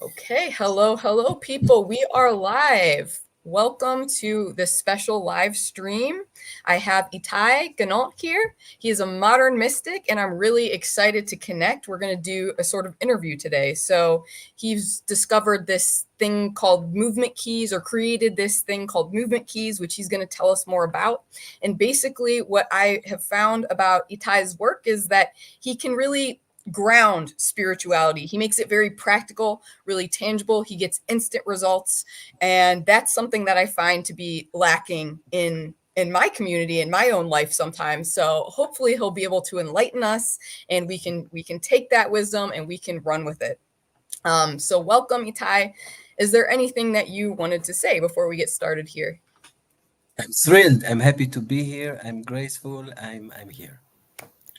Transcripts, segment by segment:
Okay, hello, people. We are live. Welcome to this special live stream. I have Itay Ganot here. He is a modern mystic, and I'm really excited to connect. We're going to do a sort of interview today. So, he's discovered this thing called movement keys, or created this thing called movement keys, which he's going to tell us more about. And basically, what I have found about Itay's work is that he can really ground spirituality. He makes it very practical, really tangible. He gets instant results, and that's something that I find to be lacking in my community, in my own life sometimes. So hopefully he'll be able to enlighten us, and we can take that wisdom and we can run with it. So welcome, Itay. Is there anything that you wanted to say before we get started here? I'm thrilled. I'm happy to be here. I'm graceful. I'm here.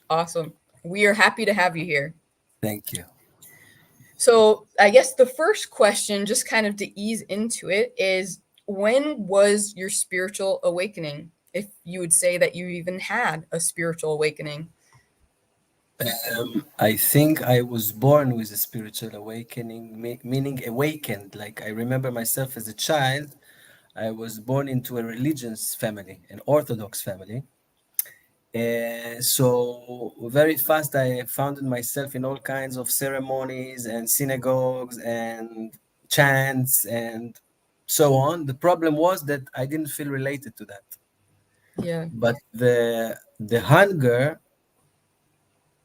Awesome. We are happy to have you here. Thank you. So I guess the first question, just kind of to ease into it, is when was your spiritual awakening? If you would say that you even had a spiritual awakening. I think I was born with a spiritual awakening, meaning awakened. Like I remember myself as a child, I was born into a religious family, an Orthodox family. So very fast I found myself in all kinds of ceremonies and synagogues and chants and so on. The problem was that I didn't feel related to that. Yeah. But the hunger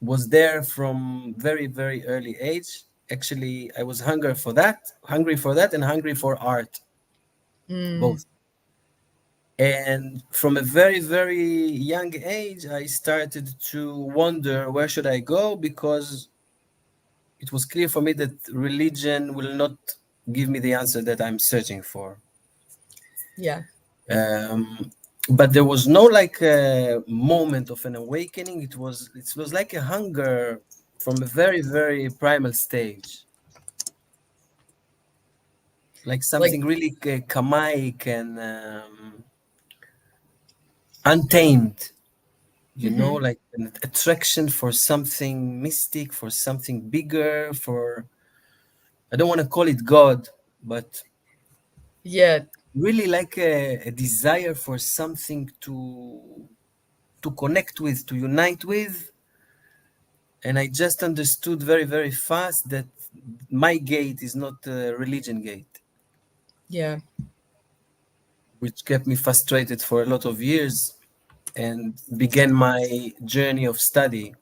was there from very early age. Actually, I was hungry for that and hungry for art, Mm, both. And from a very young age, I started to wonder where should I go, because it was clear for me that religion will not give me the answer that I'm searching for. yeah. Um, but there was no like a moment of an awakening. It was like a hunger from a very primal stage, like Like, something really kamaic and untamed, mhm. like an attraction for something mystic, for something bigger, for, I don't want to call it God, but Yeah. really like a desire for something to connect with, to unite with. And I just understood very fast that my gate is not a religion gate, Yeah. which kept me frustrated for a lot of years and began my journey of study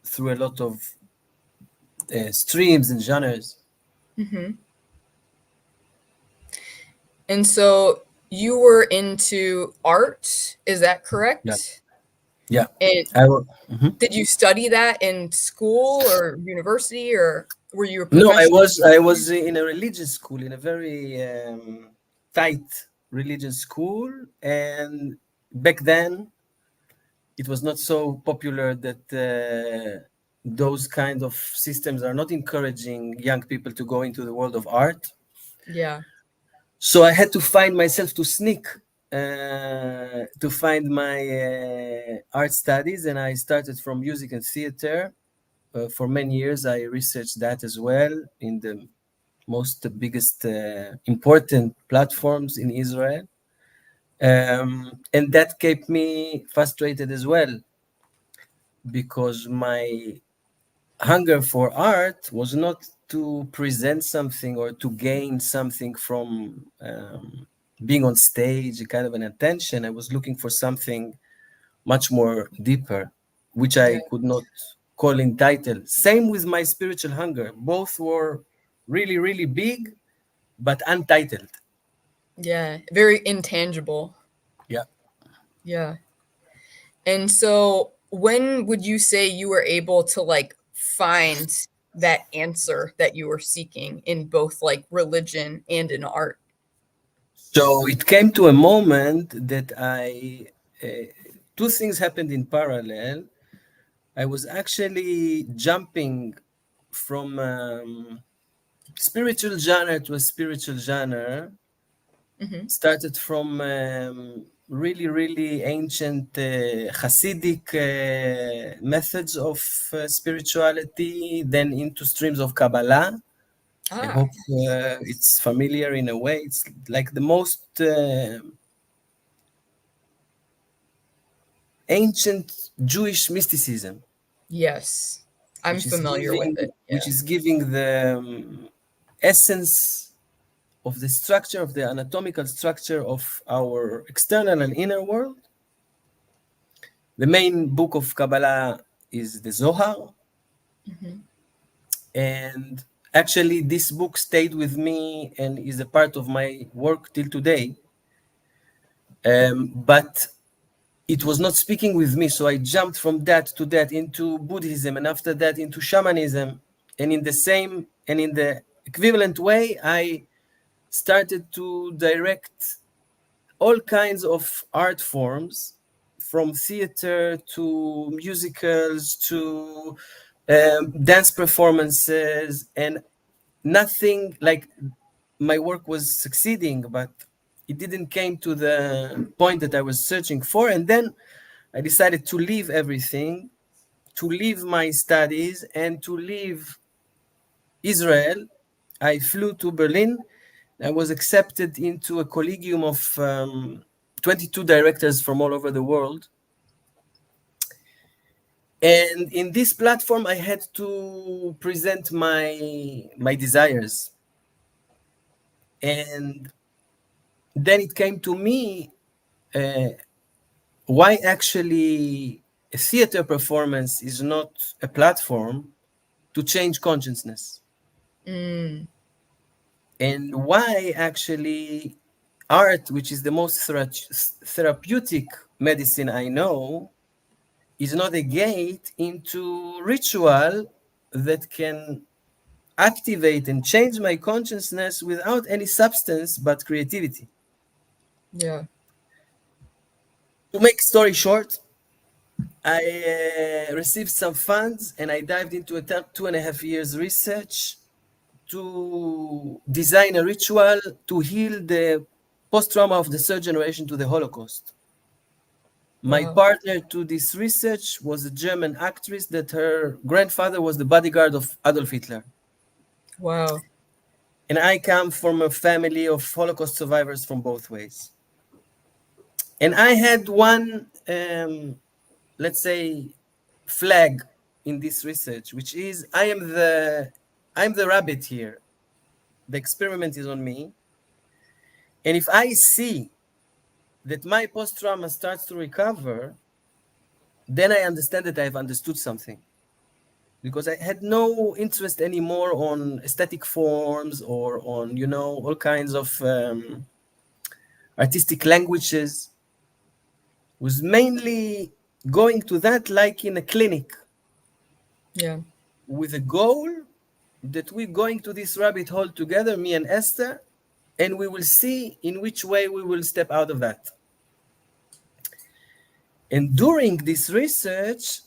through a lot of streams and genres. Mhm. And so you were into art, is that Yeah, correct? yeah. And Mhm. did you study that in school or university, or were you a No, I professional? was I was in a religious school, in a very tight religious school, and back then it was not so popular that those kind of systems are not encouraging young people to go into the world of art. Yeah. So I had to find myself to sneak to find my art studies, and I started from music and theater. For many years, I researched that as well in the most biggest important platforms in Israel, and that kept me frustrated as well, because my hunger for art was not to present something or to gain something from being on stage, a kind of an attention. I was looking for something much more deeper, which Yeah. I could not call in title. Same with my spiritual hunger. Both were really big, but untitled. Yeah. Very intangible. Yeah. Yeah. And so when would you say you were able to like find that answer that you were seeking in both like religion and in art? So it came to a moment that two things happened in parallel. I was actually jumping from spiritual genre to a spiritual genre. Hmm. Started from really ancient Hasidic methods of spirituality, then into streams of Kabbalah, I Ah, hope it's familiar in a way. It's like the most ancient Jewish mysticism, yes. I'm which is familiar with giving it. which Yeah. is giving the essence of the structure of the anatomical structure of our external and inner world. The main book of Kabbalah is the Zohar, Hmm. and actually this book stayed with me and is a part of my work till today. But it was not speaking with me, so I jumped from that to that into Buddhism, and after that into shamanism, and in the equivalent way, I started to direct all kinds of art forms, from theater to musicals to dance performances, and nothing like my work was succeeding, but it didn't came to the point that I was searching for. And then I decided to leave everything, to leave my studies, and to leave Israel. I flew to Berlin. I was accepted into a collegium of 22 directors from all over the world. And in this platform, I had to present my desires. And then it came to me, uh, why actually a theater performance is not a platform to change consciousness, Mm, and why actually art, which is the most therapeutic medicine I know, is not a gate into ritual that can activate and change my consciousness without any substance but creativity. yeah. To make story short, I received some funds and I dived into a 2.5 years research to design a ritual to heal the post trauma of the third generation to the Holocaust. My Wow. partner to this research was a German actress that her grandfather was the bodyguard of Adolf Hitler. Wow. And I come from a family of Holocaust survivors from both ways. And I had one, let's say, flag in this research, which is I'm the rabbit here. The experiment is on me. And if I see that my post trauma starts to recover, then I understand that I've understood something. Because I had no interest anymore on aesthetic forms or on, all kinds of artistic languages. Was mainly going to that like in a clinic Yeah. with a goal that we're going to this rabbit hole together, me and Esther, and we will see in which way we will step out of that. And during this research,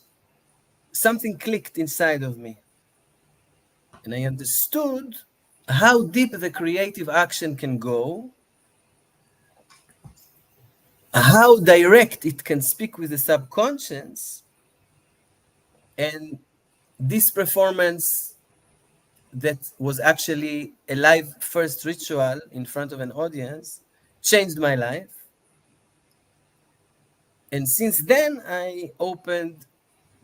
something clicked inside of me. And I understood how deep the creative action can go, how direct it can speak with the subconscious, and this performance that was actually a live first ritual in front of an audience changed my life. And since then, I opened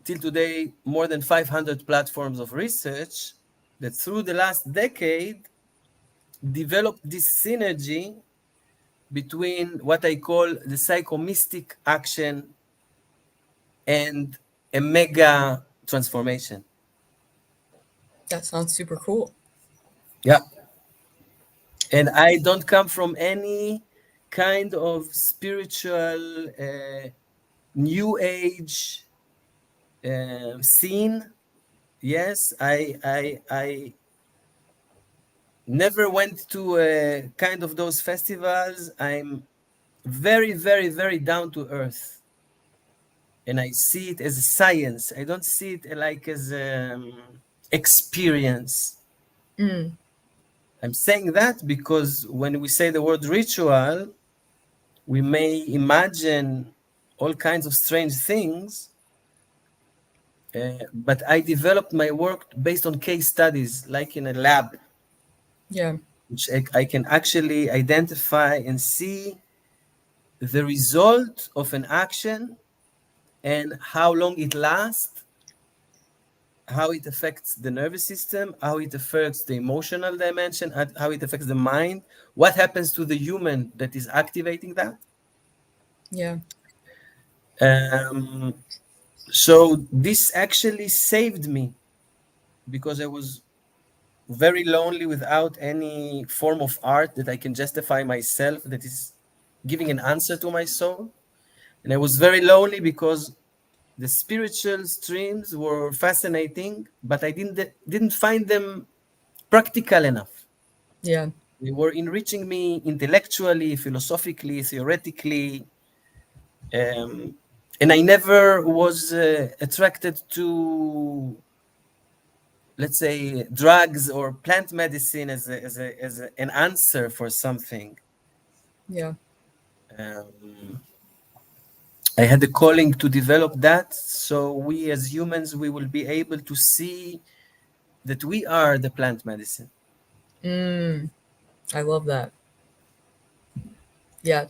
till today more than 500 platforms of research that through the last decade developed this synergy between what I call the psychomystic action and a mega transformation. That sounds super cool. Yeah. And I don't come from any kind of spiritual new age scene. Yes, I never went to kind of those festivals. I'm very, very, very down to earth. And I see it as a science. I don't see it like as experience. Mm, I'm saying that because when we say the word ritual, we may imagine all kinds of strange things, but I developed my work based on case studies, like in a lab. Yeah. which I can actually identify and see the result of an action and how long it lasts, how it affects the nervous system, how it affects the emotional dimension, and how it affects the mind, what happens to the human that is activating that. Yeah. Um, so this actually saved me because I was very lonely without any form of art that I can justify myself, that is giving an answer to my soul. And I was very lonely because the spiritual streams were fascinating, but I didn't find them practical enough. Yeah. They were enriching me intellectually, philosophically, theoretically, um, and I never was attracted to, let's say, drugs or plant medicine an answer for something. Yeah. Um, I had a calling to develop that, so we as humans we will be able to see that we are the plant medicine. Mm, I love that. Yeah.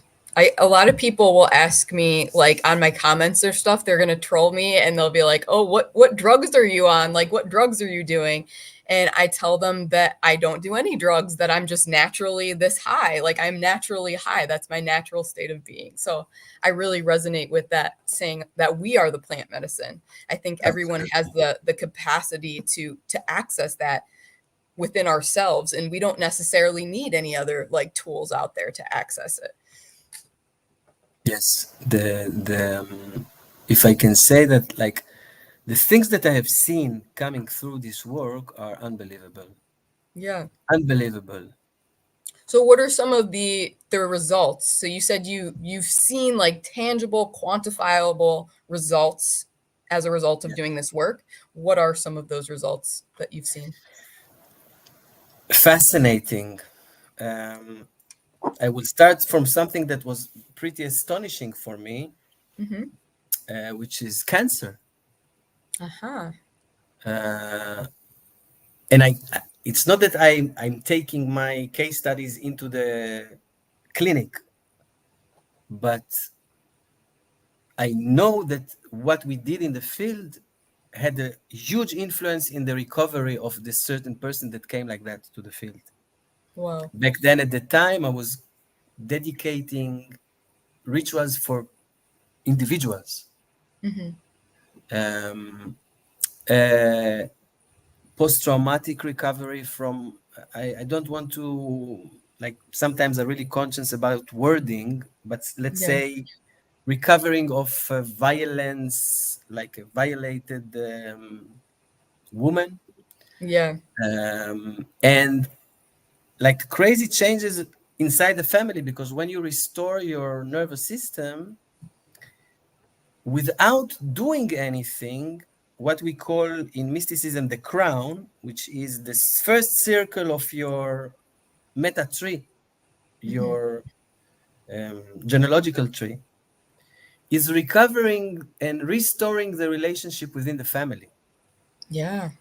A lot of people will ask me like on my comments or stuff, they're gonna troll me and they'll be like, "Oh, what drugs are you on? Like what drugs are you doing?" And I tell them that I don't do any drugs, that I'm just naturally this high. Like I'm naturally high. That's my natural state of being. So I really resonate with that saying that we are the plant medicine. I think everyone has Absolutely. the capacity to access that within ourselves, and we don't necessarily need any other like tools out there to access it. Yes, if I can say that, like the things that I have seen coming through this work are unbelievable, Yeah. unbelievable. So what are some of the results? So you said you've seen like tangible, quantifiable results as a result of Yeah. doing this work. What are some of those results that you've seen? Fascinating. Um, I will start from something that was pretty astonishing for me, Mm-hmm. which is cancer. Uh-huh. Uh, and it's not that I'm taking my case studies into the clinic, but I know that what we did in the field had a huge influence in the recovery of this certain person that came like that to the field. Wow. Back then, at the time, I was dedicating rituals for individuals. Mm-hmm. Um, uh, Post-traumatic recovery from, I don't want to, like, sometimes I'm really conscious about wording, but let's Yeah. say recovering of violence, like a violated woman, Yeah. and like crazy changes inside the family, because when you restore your nervous system without doing anything, what we call in mysticism the crown, which is the first circle of your meta tree, Mm-hmm. your genealogical tree, is recovering and restoring the relationship within the family. Yeah.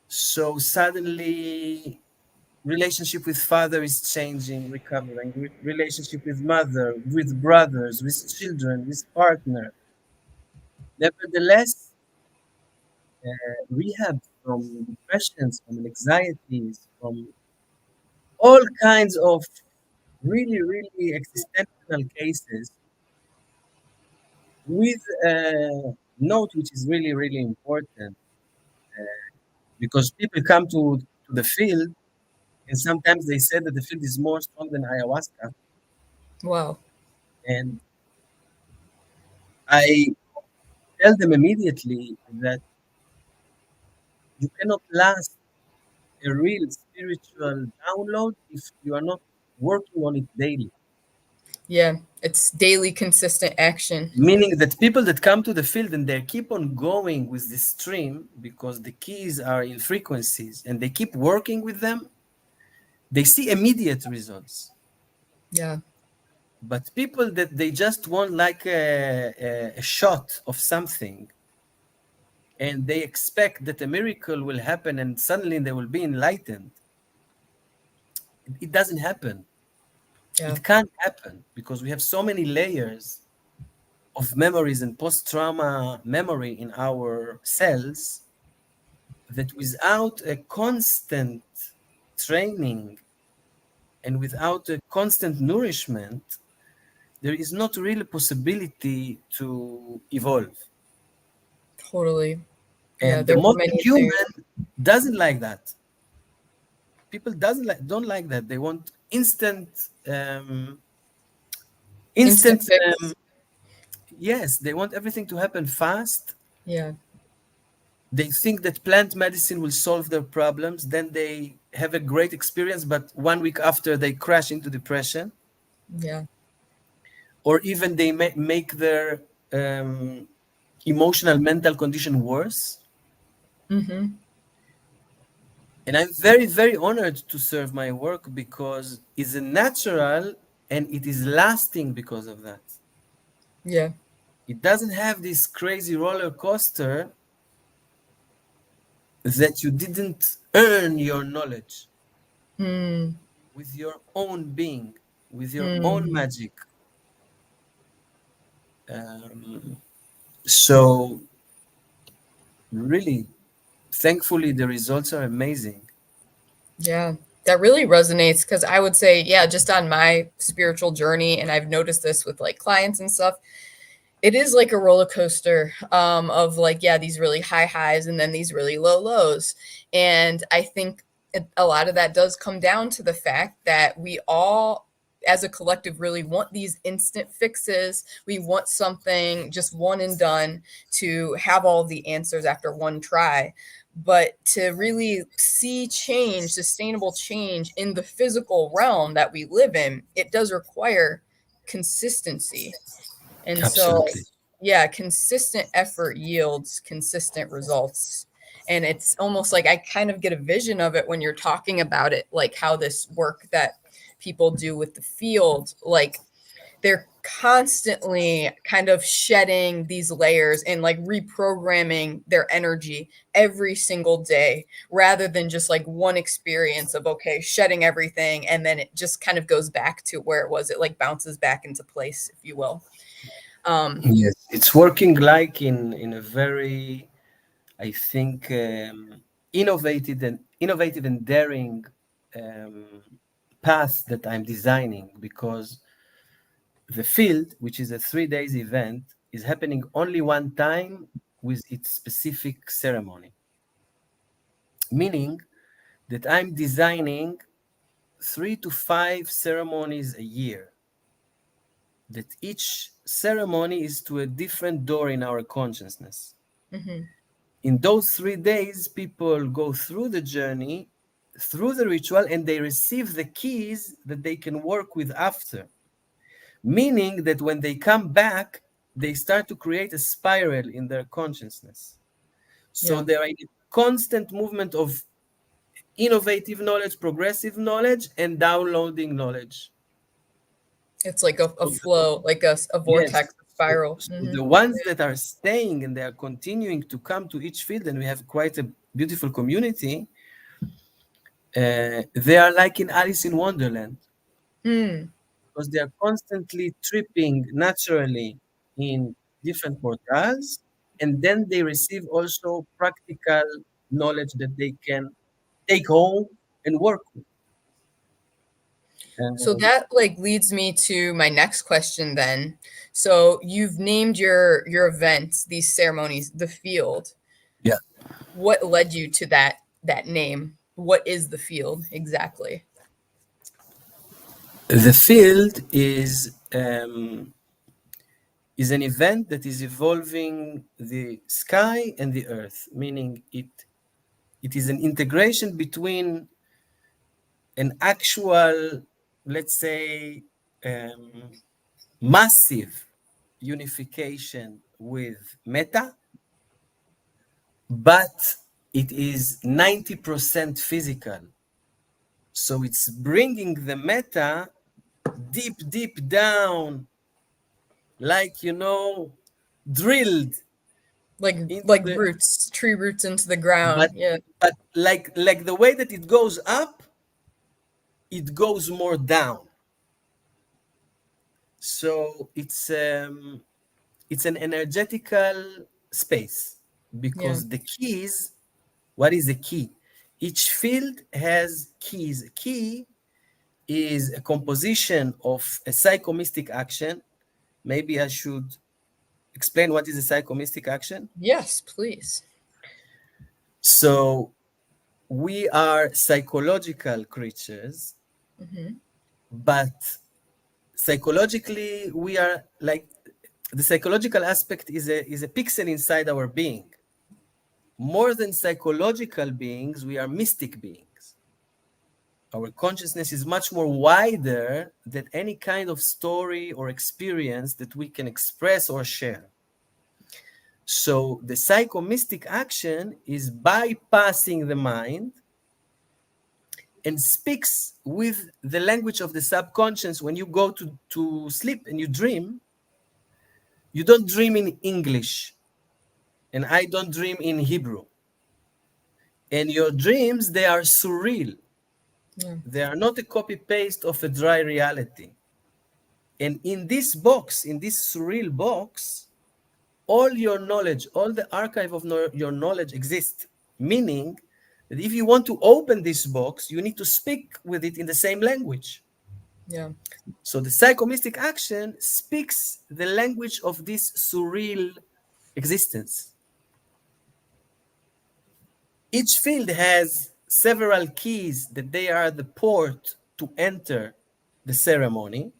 So suddenly relationship with father is changing, recovering, relationship with mother, with brothers, with children, with partner. Nevertheless, rehab from depressions, from anxieties, from all kinds of really, really existential cases, with a note which is really, really important, because people come to the field and sometimes they say that the field is more strong than ayahuasca. Wow. And I tell them immediately that you cannot last a real spiritual download if you are not working on it daily. Yeah. It's daily consistent action. Meaning that people that come to the field and they keep on going with the stream because the keys are in frequencies and they keep working with them, they see immediate results. Yeah. But people that they just want like a shot of something and they expect that a miracle will happen and suddenly they will be enlightened, It doesn't happen. Yeah, It can't happen because we have so many layers of memories and post-trauma memory in our cells that without a constant training and without a constant nourishment, there is not really a possibility to evolve. totally. Yeah, And the there's modern many things. human doesn't like that. People doesn't like don't like that. They want um, Instant instant. fix. Yes, they want everything to happen fast. Yeah, They think that plant medicine will solve their problems. Then they have a great experience, but 1 week after they crash into depression, yeah. or even they make their um, emotional mental condition worse. Mm-hmm. And I'm very, very honored to serve my work because it's a natural and it is lasting because of that. Yeah. It doesn't have this crazy roller coaster that you didn't earn your knowledge Mm, with your own being, with your own mm. magic. Um, so, really, thankfully, the results are amazing. Yeah, that really resonates because I would say, yeah, just on my spiritual journey, and I've noticed this with like clients and stuff, it is like a roller coaster of like, yeah, these really high highs and then these really low lows. And I think a lot of that does come down to the fact that we all, as a collective, really want these instant fixes. We want something just one and done, to have all the answers after one try. But to really see change, sustainable change in the physical realm that we live in, it does require consistency. And so, Absolutely. yeah, consistent effort yields consistent results. And it's almost like I kind of get a vision of it when you're talking about it, like how this work that people do with the field, like they're constantly kind of shedding these layers and like reprogramming their energy every single day, rather than just like one experience of, okay, shedding everything and then it just kind of goes back to where it was. It like bounces back into place, if you will. Yes, it's working like in a very, I think, innovative and daring um, path that I'm designing because the field, which is a 3 days event, is happening only one time with its specific ceremony. Meaning that I'm designing 3 to 5 ceremonies a year. That each ceremony is to a different door in our consciousness. Mhm. In those 3 days, people go through the journey, through the ritual, and they receive the keys that they can work with after. Meaning that when they come back, they start to create a spiral in their consciousness. So Yeah. they are in a constant movement of innovative knowledge, progressive knowledge, and downloading knowledge. It's like a So flow, like a yes. vortex, a spiral. So Hmm. the ones that are staying and they are continuing to come to each field, and we have quite a beautiful community, they are like in Alice in Wonderland Mm. because they are constantly tripping naturally in different portals, and then they receive also practical knowledge that they can take home and work with. So Um, that like leads me to my next question then. So you've named your events, these ceremonies, the field. yeah, What led you to that name? What is the field exactly? the field is an event that is evolving the sky and the earth, meaning it is an integration between an actual, let's say, um, massive unification with meta, but it is 90% physical. So it's bringing the meta deep, deep down, like, drilled Like into like the, roots, tree roots into the but ground. Yeah. like the way that it goes up, it goes more down. So it's an energetical space Yeah. because the keys, what is a key? Each field has keys. A key is a composition of a psychomystic action. Maybe I should explain what is a psychomystic action. Yes, please. So we are psychological creatures, Hmm. but psychologically we are like, the psychological aspect is a pixel inside our being. More than psychological beings, we are mystic beings. Our consciousness is much more wider than any kind of story or experience that we can express or share. So the psychomystic action is bypassing the mind and speaks with the language of the subconscious. When you go to sleep and you dream, you don't dream in English, and I don't dream in Hebrew. And your dreams, they are surreal. Yeah. They are not a copy paste of a dry reality. And in this box, in this surreal box, all your knowledge, all the archive of your knowledge exists. Meaning that if you want to open this box, you need to speak with it in the same language. Yeah. So the psychomystic action speaks the language of this surreal existence. Each field has several keys that they are the port to enter the ceremony,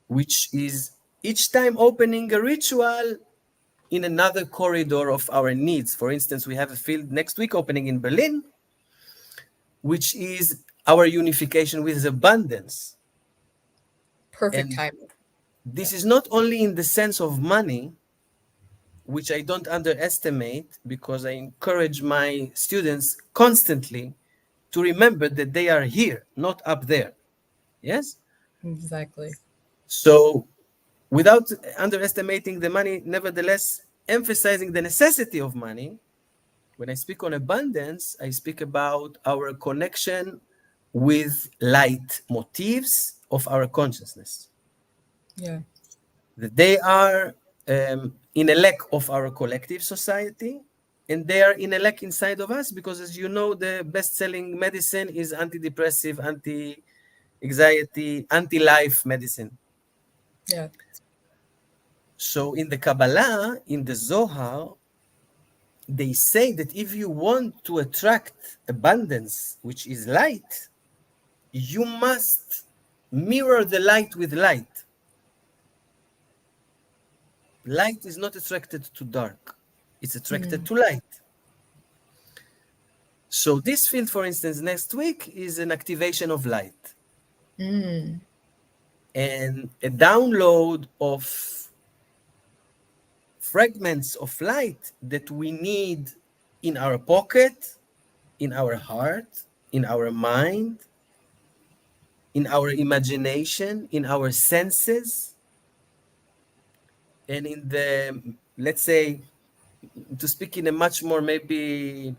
which is each time opening a ritual in another corridor of our needs. For instance, we have a field next week opening in Berlin, which is our unification with abundance. Perfect And timing. Yeah. this is not only in the sense of money, which I don't underestimate because I encourage my students constantly to remember that they are here, not up there. Yes? Exactly. So, without underestimating the money, nevertheless, emphasizing the necessity of money, when I speak on abundance, I speak about our connection with light motifs of our consciousness. Yeah. That they are in a lack of our collective society, and they are in a lack inside of us because, as you know, the best-selling medicine is antidepressive, anti-anxiety, anti-life medicine. Yeah. So in the Kabbalah, in the Zohar, they say that if you want to attract abundance, which is light, you must mirror the light with light. Light is not attracted to dark, it's attracted Mm. to light. So this field, for instance, next week is an activation of light Mm. and a download of fragments of light that we need in our pocket, in our heart, in our mind, in our imagination, in our senses, and in the, let's say, to speak in a much more maybe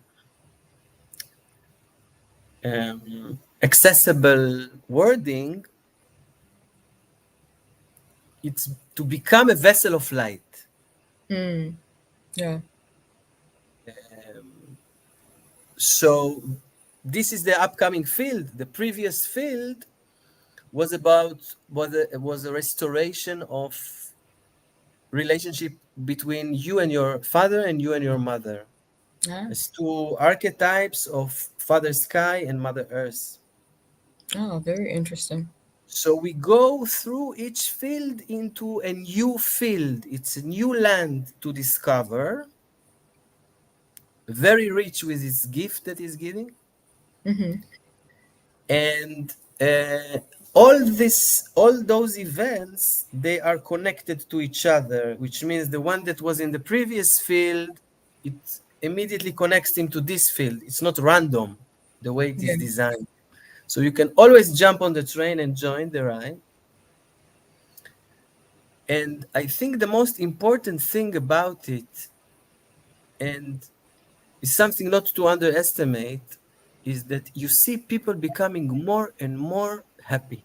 accessible wording, it's to become a vessel of light. Mm. Yeah. So this is the upcoming field. The previous field was about was a restoration of relationship between you and your father and you and your mother. Ah. It's two archetypes of Father Sky and Mother Earth. Oh, very interesting. So we go through each field into a new field. It's a new land to discover, very rich with its gift that is giving. Hmm. And all those events, they are connected to each other, which means the one that was in the previous field, it immediately connects him to this field. It's not random the way it is Yeah. designed. So you can always jump on the train and join the ride. And I think the most important thing about it, and is something not to underestimate, is that you see people becoming more and more happy.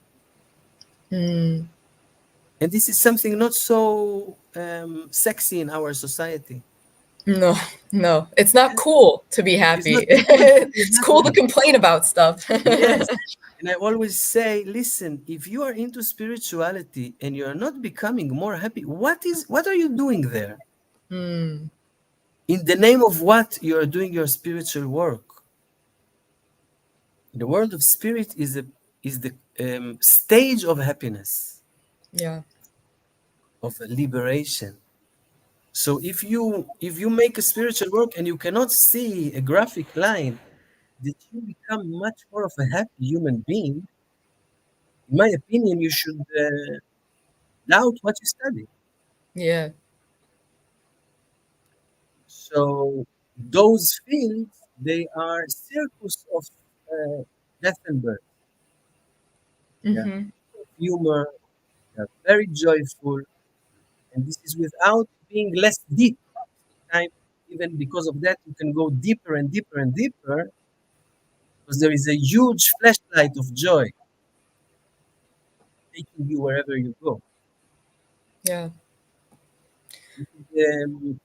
Mm, And this is something not so sexy in our society. no, no, it's not cool to be It's not happy. cool to be It's cool to happy. complain about stuff. Yes. And I always say, listen, if you are into spirituality and you are not becoming more happy, what are you doing there? Mm, In the name of what you are doing your spiritual work? The world of spirit is the stage of happiness, yeah. of liberation. So if you make a spiritual work and you cannot see a graphic line that you become much more of a happy human being, in my opinion, you should doubt what you study. Yeah. So those fields, they are circus of death and birth. They are Hmm. full of humor, they are very joyful, and this is without being less deep. Time, even because of that, you can go deeper and deeper and deeper because there is a huge flashlight of joy taking you wherever you go. Yeah. This is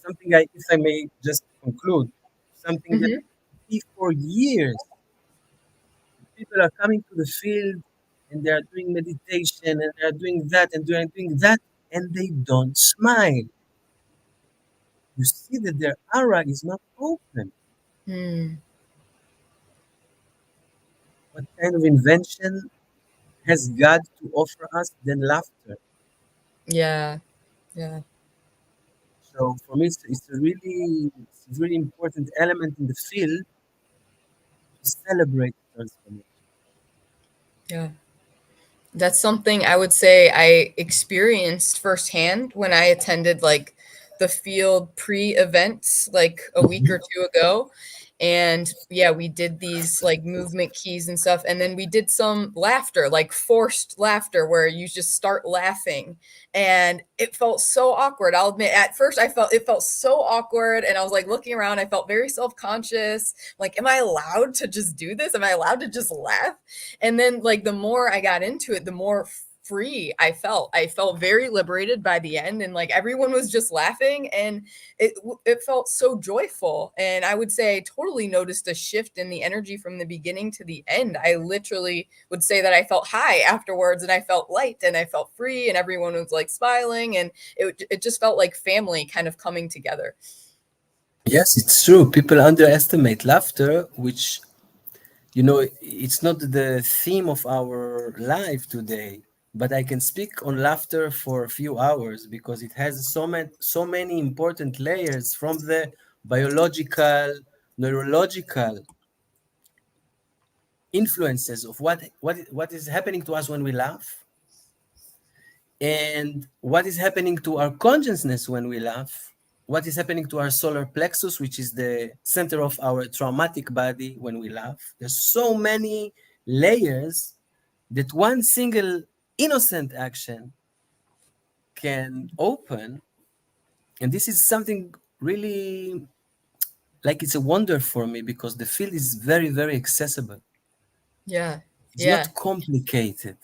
something if I may just conclude, something that Hmm. I see for years. People are coming to the field and they are doing meditation and they are doing that and they are doing that and they don't smile. You see that their aura is not open. Mm, What kind of invention has God to offer us than laughter? yeah. Yeah. So for me, it's a really important element in the field to celebrate transformation. Yeah. That's something I would say I experienced firsthand when I attended like the field pre-events like a week or Mhm. two ago. And yeah, we did these like movement keys and stuff. And then we did some laughter, like forced laughter, where you just start laughing. And it felt so awkward. I'll admit, at first it felt so awkward. And I was like looking around, I felt very self-conscious. Like, am I allowed to just do this? Am I allowed to just laugh? And then like the more I got into it, the more free I felt. I felt very liberated by the end, and like everyone was just laughing, and it felt so joyful. And I would say I totally noticed a shift in the energy from the beginning to the end. I literally would say that I felt high afterwards, and I felt light, and I felt free, and everyone was like smiling, and it just felt like family kind of coming together. Yes, it's true. People underestimate laughter, which it's not the theme of our life today, but I can speak on laughter for a few hours because it has so many important layers from the biological, neurological influences of what is happening to us when we laugh and what is happening to our consciousness when we laugh, what is happening to our solar plexus, which is the center of our traumatic body when we laugh. There's so many layers that one single innocent action can open. And this is something really like it's a wonder for me because the field is very, very accessible. Yeah. It's Yeah. not complicated.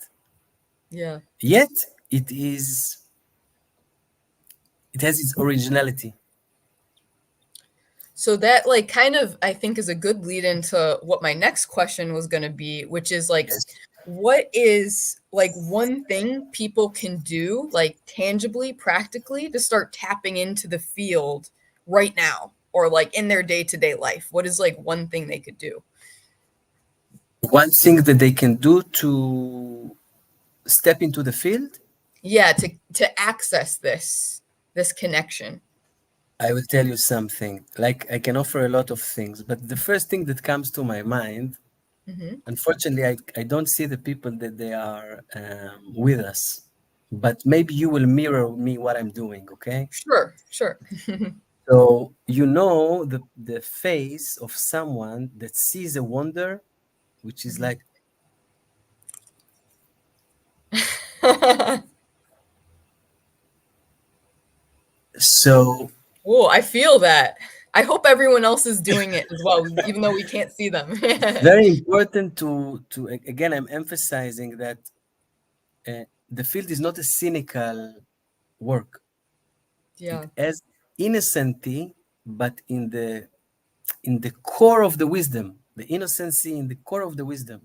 Yeah. Yet it has its originality. So that like kind of I think is a good lead into what my next question was going to be, which is like Yes. what is like one thing people can do like tangibly, practically to start tapping into the field right now or like in their day-to-day life? What is like one thing they could do? One thing that they can do to step into the field, Yeah, to access this connection. I will tell you something. Like I can offer a lot of things, but the first thing that comes to my mind, Hmm. unfortunately, I don't see the people that they are with us. But maybe you will mirror me what I'm doing, okay? Sure, sure. So the face of someone that sees a wonder, which is like so. Oh, I feel that. I hope everyone else is doing it as well, even though we can't see them. It's very important to again, I'm emphasizing that the field is not a cynical work. It Yeah. has innocency, but in the core of the wisdom, the innocency in the core of the wisdom.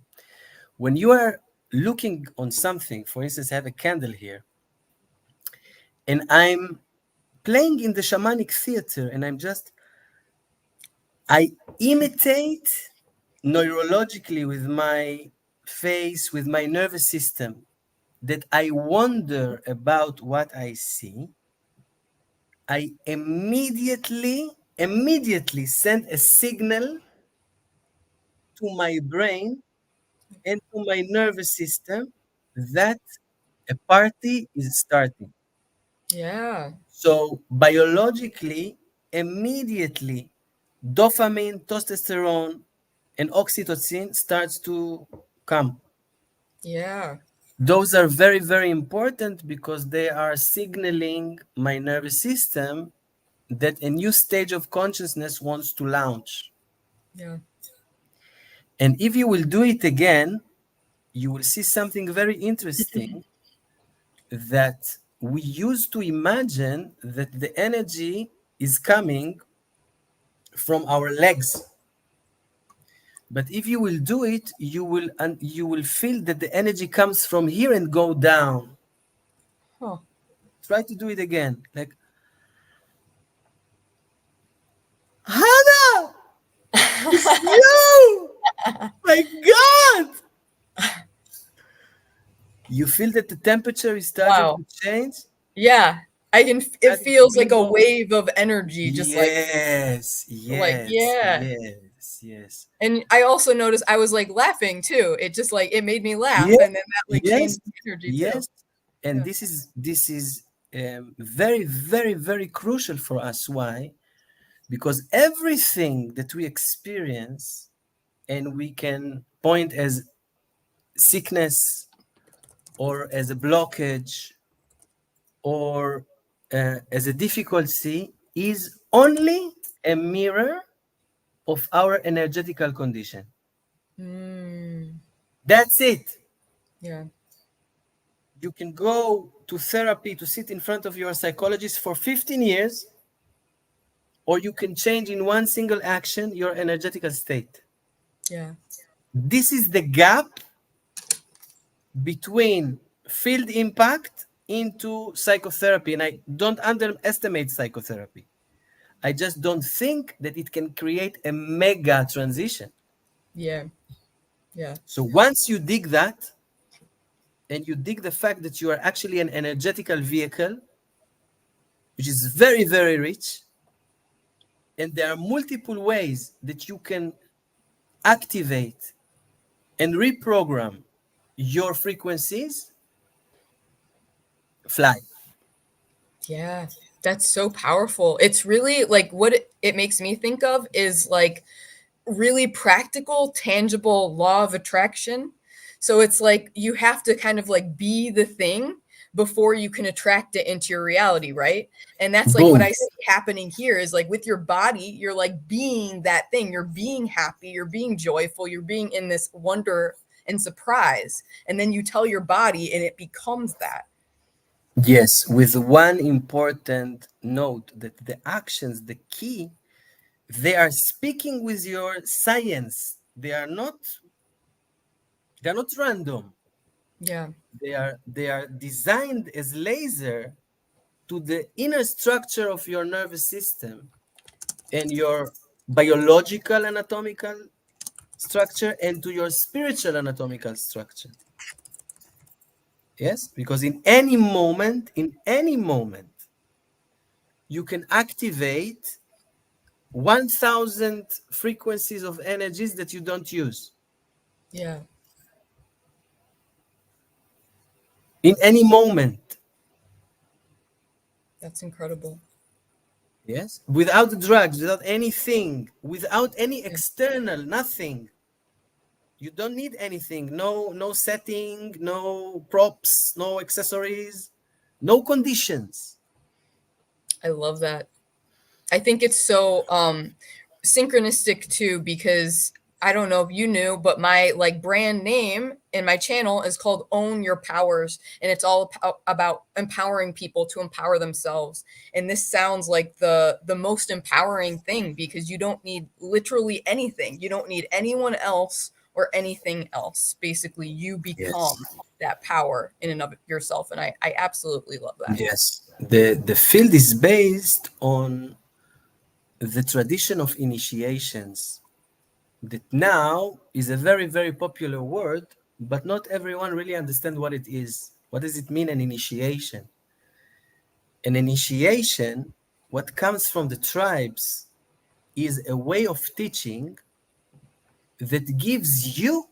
When you are looking on something, for instance, I have a candle here, and I'm playing in the shamanic theater, and I imitate neurologically with my face, with my nervous system, that I wonder about what I see. I immediately send a signal to my brain and to my nervous system that a party is starting. Yeah. So biologically, immediately, dopamine, testosterone, and oxytocin starts to come. Yeah. Those are very, very important because they are signaling my nervous system that a new stage of consciousness wants to launch. Yeah. And if you will do it again, you will see something very interesting, that we used to imagine that the energy is coming from our legs. But if you will do it, you will feel that the energy comes from here and go down. Huh. Try to do it again. Like, Hannah, it's you! My God! You feel that the temperature is starting Wow. to change? Yeah. I can it That feels like a window. wave of energy, just Yes, like yes, yeah. yes, yes. And I also noticed I was like laughing too. It just like it made me laugh, Yes, and then that like yes, changed the energy too. yes. And Yeah. this is very, very, very crucial for us. Why? Because everything that we experience and we can point as sickness or as a blockage or as a difficulty is only a mirror of our energetical condition. Mm, That's it. yeah. You can go to therapy to sit in front of your psychologist for 15 years, or you can change in one single action your energetical state. Yeah. This is the gap between field impact into psychotherapy. And I don't underestimate psychotherapy. I just don't think that it can create a mega transition. Yeah. Yeah. So once you dig that, and you dig the fact that you are actually an energetical vehicle, which is very, very rich, and there are multiple ways that you can activate and reprogram your frequencies, fly. Yeah. That's so powerful. It's really like what it makes me think of is like really practical, tangible law of attraction. So it's like you have to kind of like be the thing before you can attract it into your reality, right? And that's like what Boom. I see happening here is like with your body, you're like being that thing. You're being happy, you're being joyful, you're being in this wonder and surprise. And then you tell your body and it becomes that. Yes, with one important note that the actions, the key, they are speaking with your science. They are not random. Yeah. They are designed as laser to the inner structure of your nervous system and your biological anatomical structure and to your spiritual anatomical structure. Yes, because in any moment you can activate 1000 frequencies of energies that you don't use Yeah. in any moment. That's incredible. Yes, without drugs, without anything, without any Yeah. external, nothing. You don't need anything. No setting, no props, no accessories, no conditions. I love that. I think it's so synchronistic too, because I don't know if you knew, but my like brand name in my channel is called Own Your Powers, and it's all about empowering people to empower themselves. And this sounds like the most empowering thing, because you don't need literally anything. You don't need anyone else or anything else. Basically, you Yes. become that power in and of yourself, and I absolutely love that. Yes. The field is based on the tradition of initiations, that now is a very, very popular word, but not everyone really understand what it is. What does it mean, an initiation? An initiation, what comes from the tribes, is a way of teaching that gives you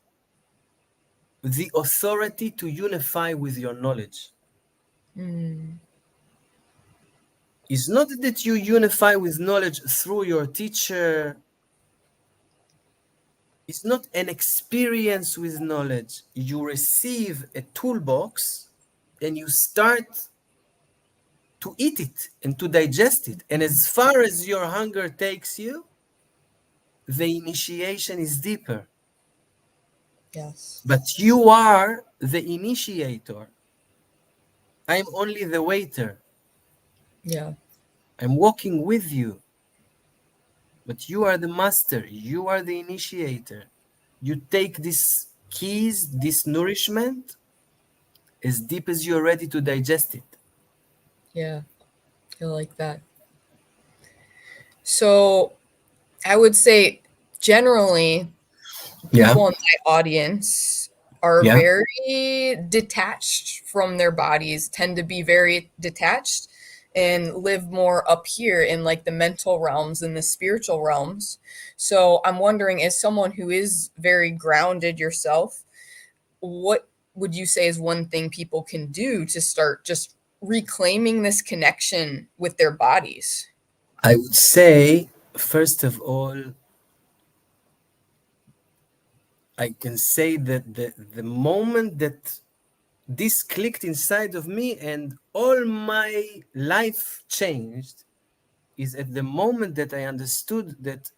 the authority to unify with your knowledge. Mm, It's not that you unify with knowledge through your teacher. It's not an experience with knowledge. You receive a toolbox and you start to eat it and to digest it. And as far as your hunger takes you, the initiation is deeper. yes. But you are the initiator. I'm only the waiter. Yeah. I'm walking with you. But you are the master. You are the initiator. You take these keys, this nourishment, as deep as you're ready to digest it. Yeah. I like that. So I would say generally Yeah, people in my audience are yeah, very detached from their bodies, tend to be very detached and live more up here in like the mental realms and the spiritual realms. So I'm wondering, as someone who is very grounded yourself, what would you say is one thing people can do to start just reclaiming this connection with their bodies? I would say, first of all, I can say that the moment that this clicked inside of me and all my life changed is at the moment that I understood that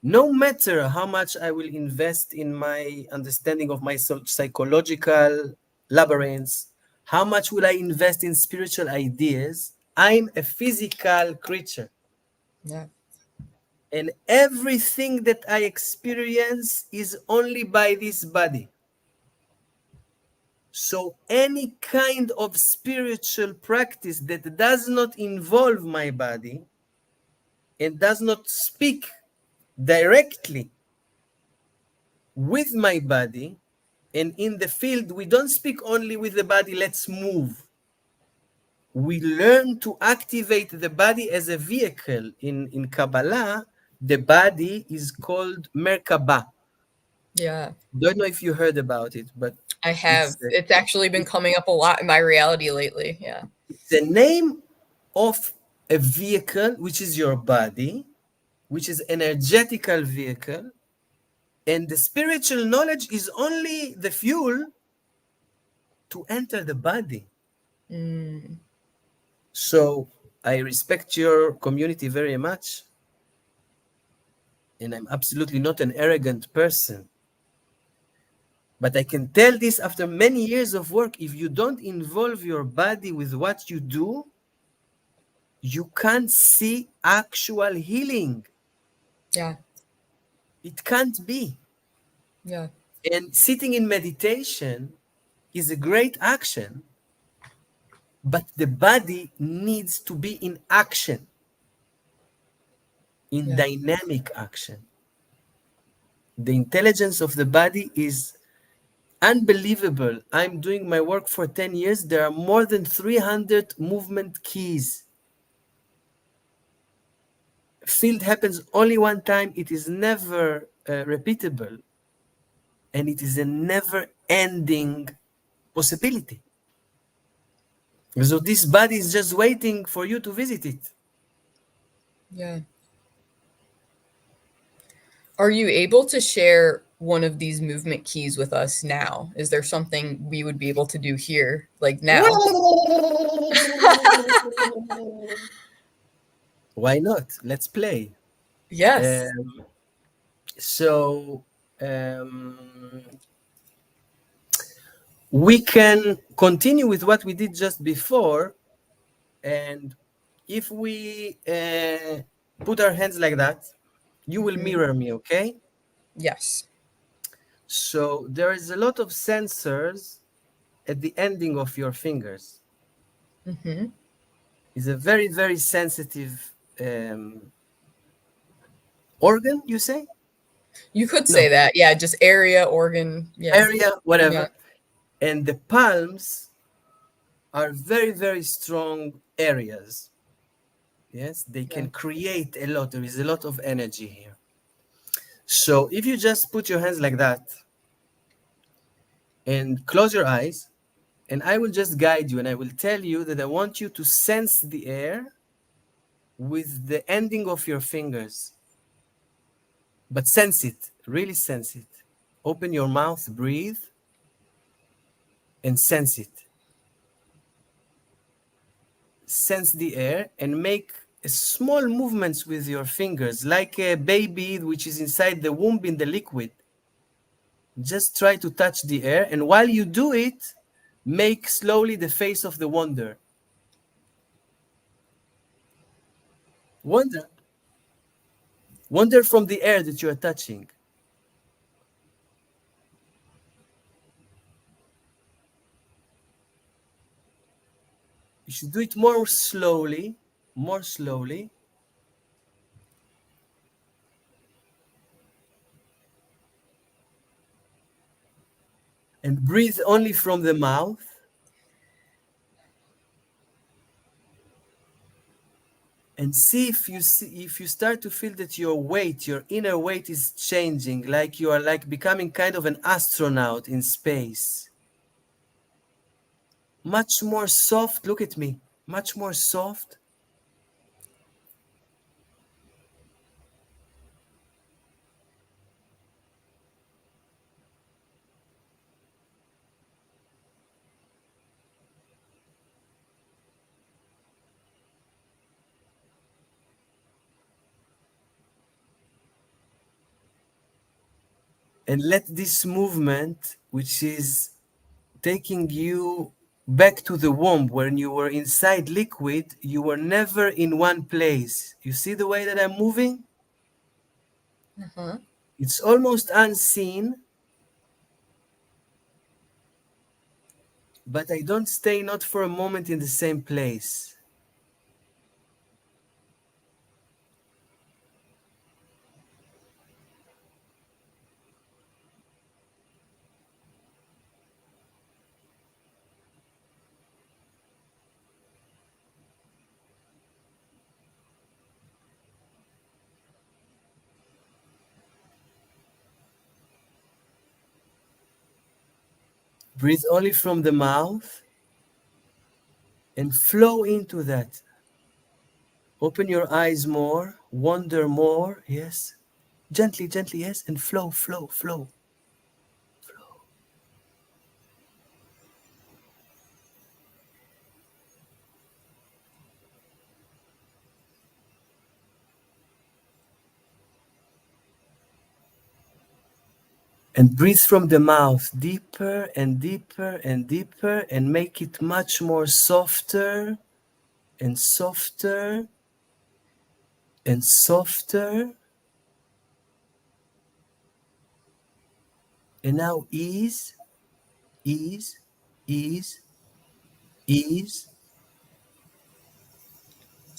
no matter how much I will invest in my understanding of my psychological labyrinths, how much will I invest in spiritual ideas, I'm a physical creature. Yeah. And everything that I experience is only by this body. So any kind of spiritual practice that does not involve my body and does not speak directly with my body, and in the field, we don't speak only with the body, let's move. We learn to activate the body as a vehicle. In Kabbalah, the body is called Merkabah. Yeah. Don't know if you heard about it, but I it's have. It's actually been coming up a lot in my reality lately. Yeah. the name of a vehicle, which is your body, which is energetical vehicle, and the spiritual knowledge is only the fuel to enter the body. Mm, So I respect your community very much, and I'm absolutely not an arrogant person. But I can tell this after many years of work, if you don't involve your body with what you do, you can't see actual healing. yeah. It can't be. Yeah. And sitting in meditation is a great action, but the body needs to be in action, in Yeah. dynamic action. The intelligence of the body is unbelievable. I'm doing my work for 10 years. There are more than 300 movement keys. Field happens only one time. It is never repeatable. And it is a never ending possibility. So this body is just waiting for you to visit it. Yeah. Are you able to share one of these movement keys with us now? Is there something we would be able to do here, like now? Why not? Let's play. Yes. Um, so um, we can continue with what we did just before, and if we put our hands like that, you will Hmm. mirror me, okay? Yes. So there is a lot of sensors at the ending of your fingers. Hmm. It's a very, very sensitive organ, you say? You could say No, that. Yeah, just area, organ. Yeah. area, Yeah. whatever. And the palms are very, very strong areas. Yes, they Yeah. can create a lot. There is a lot of energy here. So if you just put your hands like that and close your eyes, and I will just guide you and I will tell you that I want you to sense the air with the ending of your fingers. But sense it, really sense it. Open your mouth, breathe, and sense it. Sense the air and make small movements with your fingers, like a baby which is inside the womb in the liquid. Just try to touch the air, and while you do it, make slowly the face of the wonder. Wonder. Wonder from the air that you are touching. You should do it more slowly, and breathe only from the mouth. And see if you start to feel that your weight, your inner weight is changing, like you are like becoming kind of an astronaut in space. Much more soft, look at me, much more soft. And let this movement, which is taking you back to the womb, when you were inside liquid, you were never in one place. You see the way that I'm moving? Uh-huh. It's almost unseen, but I don't stay not for a moment in the same place. Breathe only from the mouth and flow into that. Open your eyes more, wonder more, yes. Gently, gently, yes, and flow, flow, flow. And breathe from the mouth deeper and deeper and deeper, and make it much more softer and softer and softer. And now ease, ease, ease, ease.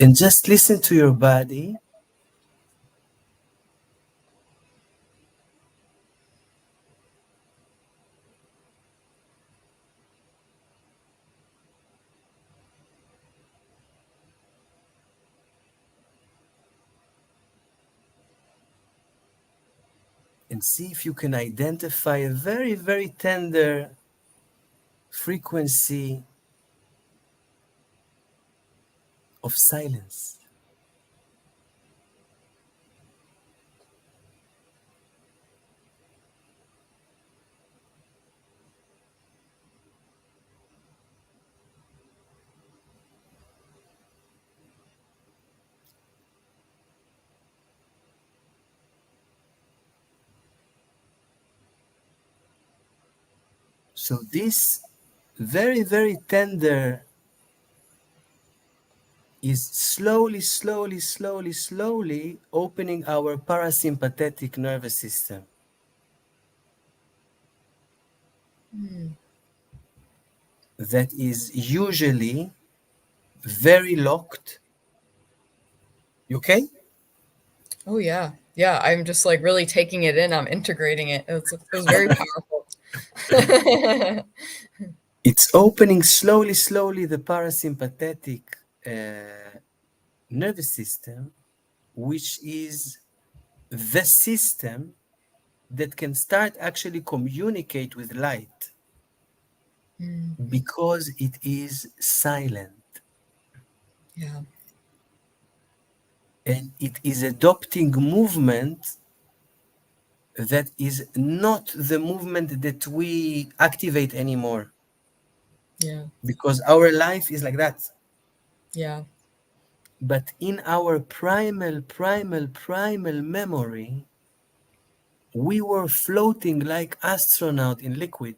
And just listen to your body and see if you can identify a very, very tender frequency of silence. So this very, very tender is slowly, slowly, slowly, slowly opening our parasympathetic nervous system that is usually very locked. You okay? Oh yeah. Yeah, I'm just like really taking it in. I'm integrating it. It was very powerful. It's opening slowly, slowly the parasympathetic nervous system, which is the system that can start actually communicate with light Mm, because it is silent yeah. and it is adopting movement that is not the movement that we activate anymore Yeah. because our life is like that. Yeah. But in our primal memory, we were floating like astronaut in liquid.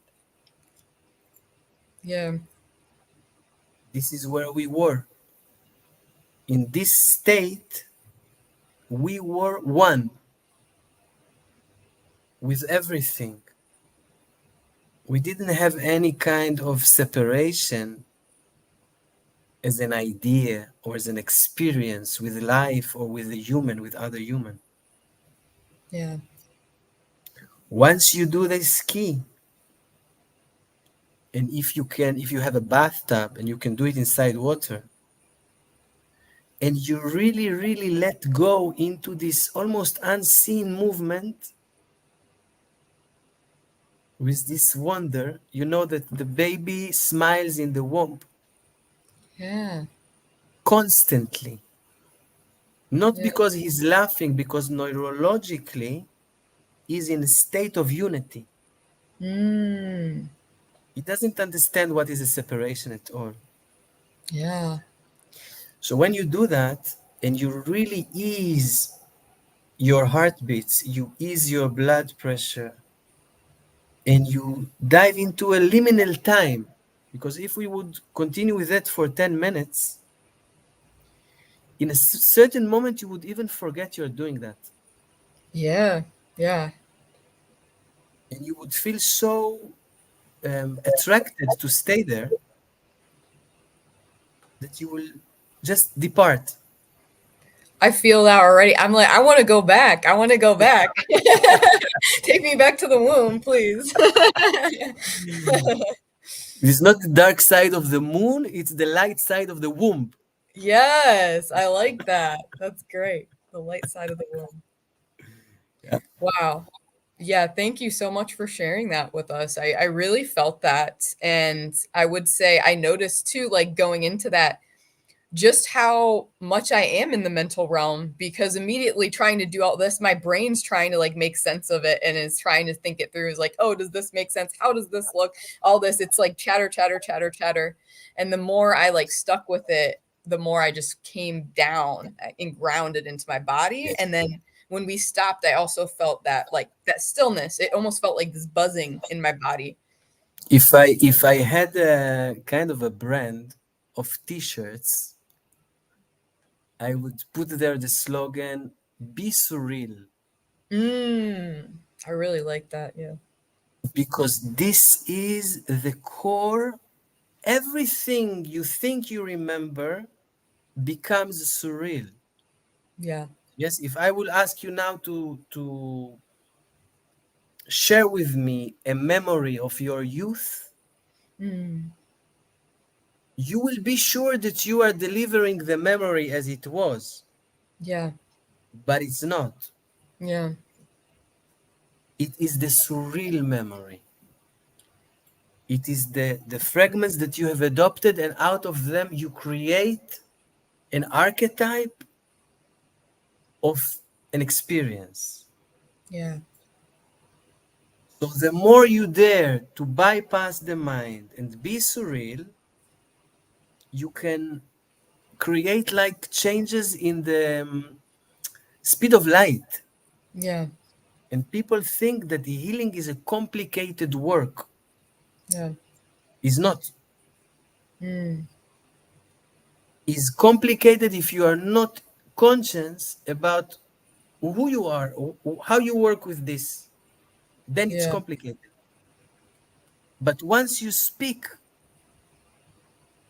Yeah. This is where we were. In this state, we were one with everything. We didn't have any kind of separation as an idea or as an experience with life or with a human, with other human. Yeah. Once you do this ski, and if you can, if you have a bathtub and you can do it inside water, and you really, really let go into this almost unseen movement with this wonder, you know that the baby smiles in the womb Yeah. constantly. Not Yeah. because he's laughing, because neurologically he's in a state of unity. Mm, He doesn't understand what is a separation at all. yeah. So when you do that and you really ease your heartbeats, you ease your blood pressure, and you dive into a liminal time, because if we would continue with that for 10 minutes, in a certain moment you would even forget you're doing that. Yeah. Yeah. And you would feel so attracted to stay there that you will just depart. I feel that already. I'm like, I want to go back. I want to go back. Take me back to the womb, please. It's not the dark side of the moon, it's the light side of the womb. Yes, I like that. That's great. The light side of the womb. Yeah. Wow. Yeah, thank you so much for sharing that with us. I really felt that. And I would say I noticed too, like going into that, just how much I am in the mental realm because immediately trying to do all this, my brain's trying to like make sense of it and is trying to think it through. Is like, oh, does this make sense? How does this look? All this, it's like chatter, chatter, chatter, chatter. And the more I like stuck with it, the more I just came down and grounded into my body. Yes. And then when we stopped, I also felt that like that stillness. It almost felt like this buzzing in my body. If I had a kind of a brand of t-shirts, I would put there the slogan, be surreal, Mm, I really like that. Yeah. because this is the core. Everything you think you remember becomes surreal. Yeah. Yes, if I will ask you now to share with me a memory of your youth, Mm, you will be sure that you are delivering the memory as it was, yeah. but it's not. Yeah. It is the surreal memory. It is the fragments that you have adopted, and out of them you create an archetype of an experience. Yeah. So the more you dare to bypass the mind and be surreal, you can create like changes in the speed of light. Yeah. And people think that the healing is a complicated work. Yeah. Is not. Mm. Is complicated if you are not conscious about who you are or how you work with this. Then it's Yeah. complicated. But once you speak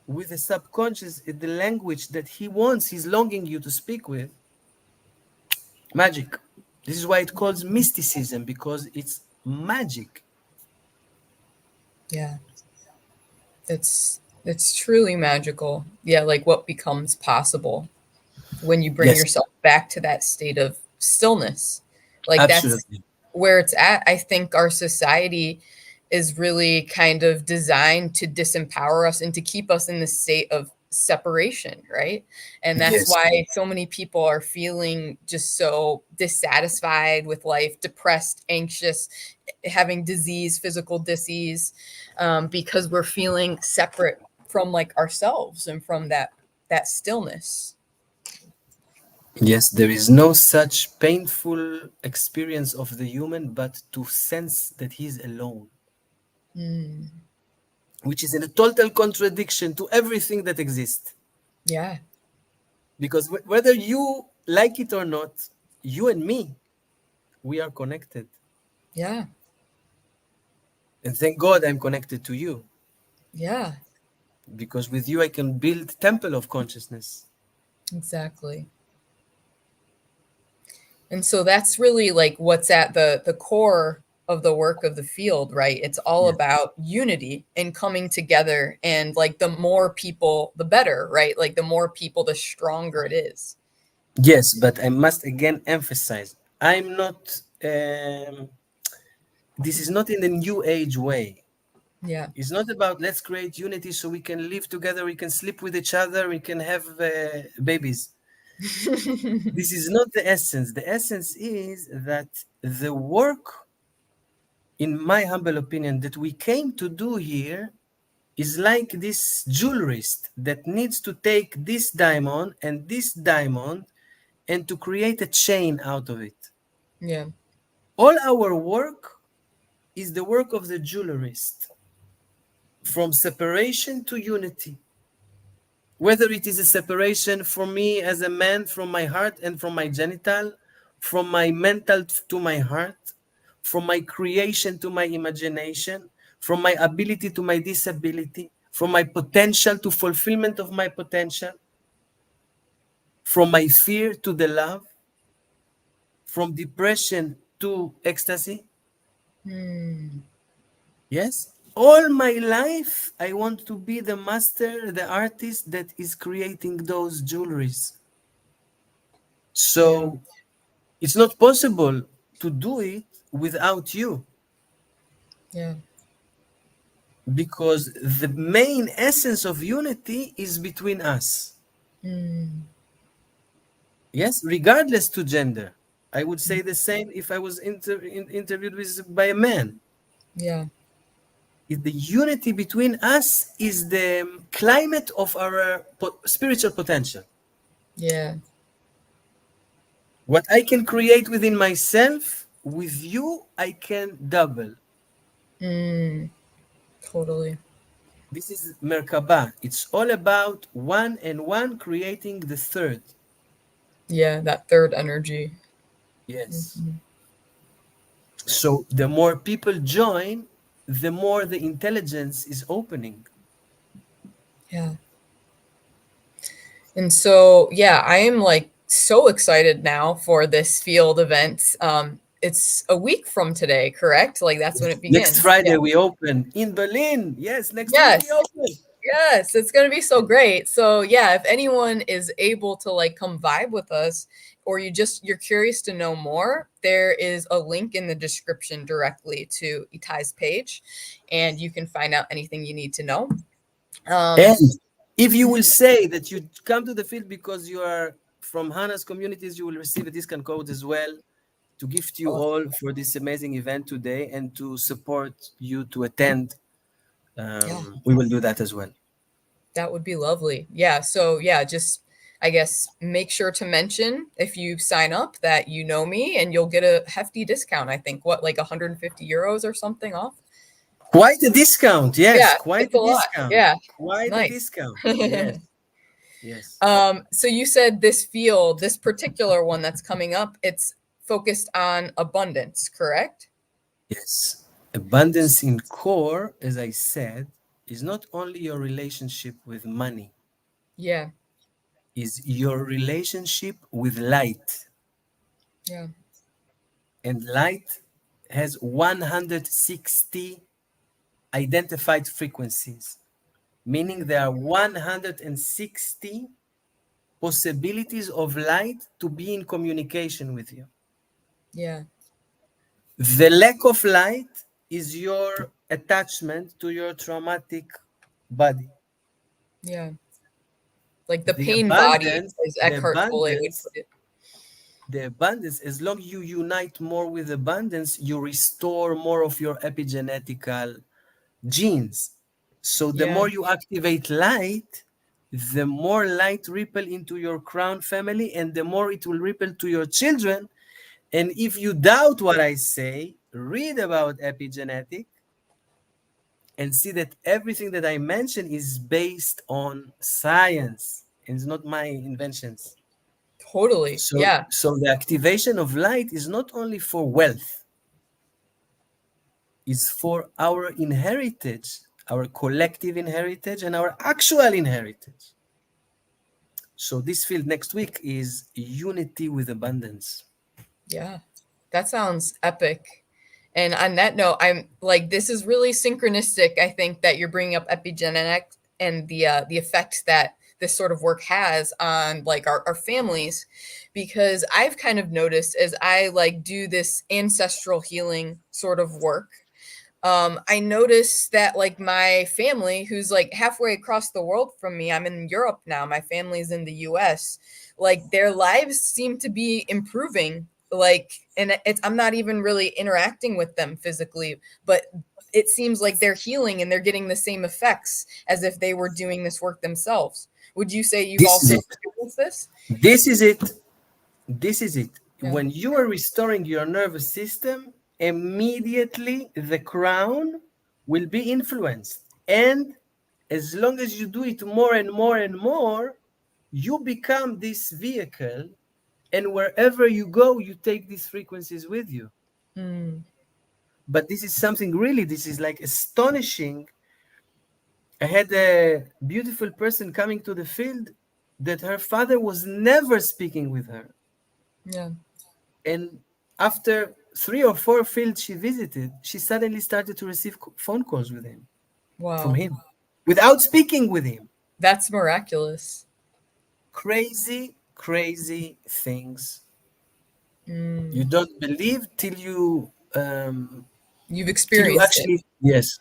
with the subconscious in the language that he wants, he's longing you to speak with, magic. This is why it calls mysticism, because it's magic. Yeah. It's truly magical. Yeah, like what becomes possible when you bring Yes, yourself back to that state of stillness. Like that's absolutely. where it's at. I think our society is really kind of designed to disempower us and to keep us in this state of separation, right? And that's Yes. why so many people are feeling just so dissatisfied with life, depressed, anxious, having disease, physical disease, because we're feeling separate from like ourselves and from that stillness. Yes, there is no such painful experience of the human but to sense that he's alone, Mm, which is in a total contradiction to everything that exists. yeah, Because whether you like it or not, you and me, we are connected. yeah, And thank God I'm connected to you, yeah, because with you I can build temple of consciousness. exactly. And so that's really like what's at the core of the work of the field, right? It's all Yes. about unity and coming together, and like the more people the better, right? Like the more people the stronger it is. Yes, but I must again emphasize, I'm not, this is not in the new age way. Yeah. It's not about let's create unity so we can live together, we can sleep with each other, we can have babies. This is not the essence. The essence is that the work, in my humble opinion, that we came to do here is like this jewelrist that needs to take this diamond and to create a chain out of it. Yeah. All our work is the work of the jewelrist, from separation to unity. Whether it is a separation for me as a man from my heart and from my genital, from my mental to my heart, from my creation to my imagination, from my ability to my disability, from my potential to fulfillment of my potential, from my fear to the love, from depression to ecstasy. Hmm. Yes? All my life, I want to be the master, the artist that is creating those jewelries. Yeah. So it's not possible to do it without you, Yeah. because the main essence of unity is between us. Hmm. Yes, regardless to gender. I would say the same if I was interviewed with by a man. Yeah. The unity between us is the climate of our spiritual potential. Yeah. What I can create within myself, with you, I can double. Hmm. Totally. This is Merkabah. It's all about one and one creating the third. Yeah. That third energy. Yes. Mhm. So the more people join, the more the intelligence is opening. Yeah. And so, yeah, I am like so excited now for this field event. It's a week from today, correct? Like that's when it Next begins. Yeah. Friday we open in Berlin. Yes, next week we Yes. open. Yes, it's going to be so great. So, yeah, if anyone is able to like come vibe with us, or you're curious to know more, there is a link in the description directly to Itai's page, and you can find out anything you need to know. Um, And if you will say that you come to the field because you are from Hana's communities, you will receive a discount code as well to gift you awesome. all for this amazing event today and to support you to attend. Yeah, We will do that as well. that would be lovely. Yeah, so yeah, just I guess make sure to mention if you sign up that you know me, and you'll get a hefty discount. I think what, like 150 euros or something off. Quite a discount. Yes, Yeah, quite it's a a lot. discount. Yeah, Quite a nice. discount. Yes, yes, So you said this field, this particular one that's coming up, it's focused on abundance, correct? yes. Abundance in core, as I said, is not only your relationship with money, Yeah, is your relationship with light. yeah, And light has 160 identified frequencies, meaning there are 160 possibilities of light to be in communication with you. yeah, The lack of light is your attachment to your traumatic body. yeah. Like the The pain body, abundance, as the Eckhart Tolle would abundance, put it. the abundance, as long you unite more with abundance, you restore more of your epigenetical genes. So the Yeah, more you activate light, the more light ripple into your crown family, and the more it will ripple to your children. And if you doubt what I say, read about epigenetic and see that everything that I mention is based on science and it's not my inventions. totally. Yeah. So the activation of light is not only for wealth, is for our inheritance, our collective inheritance, and our actual inheritance. So this field next week is unity with abundance. Yeah, that sounds epic. And on that note, I'm like, this is really synchronistic. I think that you're bringing up epigenetics and the effects that this sort of work has on like our families, because I've kind of noticed as I like do this ancestral healing sort of work, I noticed that like my family, who's like halfway across the world from me, I'm in Europe now, my family's in the US, like their lives seem to be improving. Like, and it's, I'm not even really interacting with them physically, but it seems like they're healing and they're getting the same effects as if they were doing this work themselves. Would you say you've This is also it. experienced this? This is it. This is it. Yeah. When you are restoring your nervous system, immediately the crown will be influenced. And as long as you do it more and more and more, you become this vehicle. And wherever you go, you take these frequencies with you. Mm, But this is something really, this is like astonishing. I had a beautiful person coming to the field that her father was never speaking with her. yeah. And after 3 or 4 fields she visited, she suddenly started to receive phone calls with him, from Wow. him, without speaking with him. That's miraculous. Crazy, crazy things. You Mm, don't believe you've till you experienced it. actually, yes.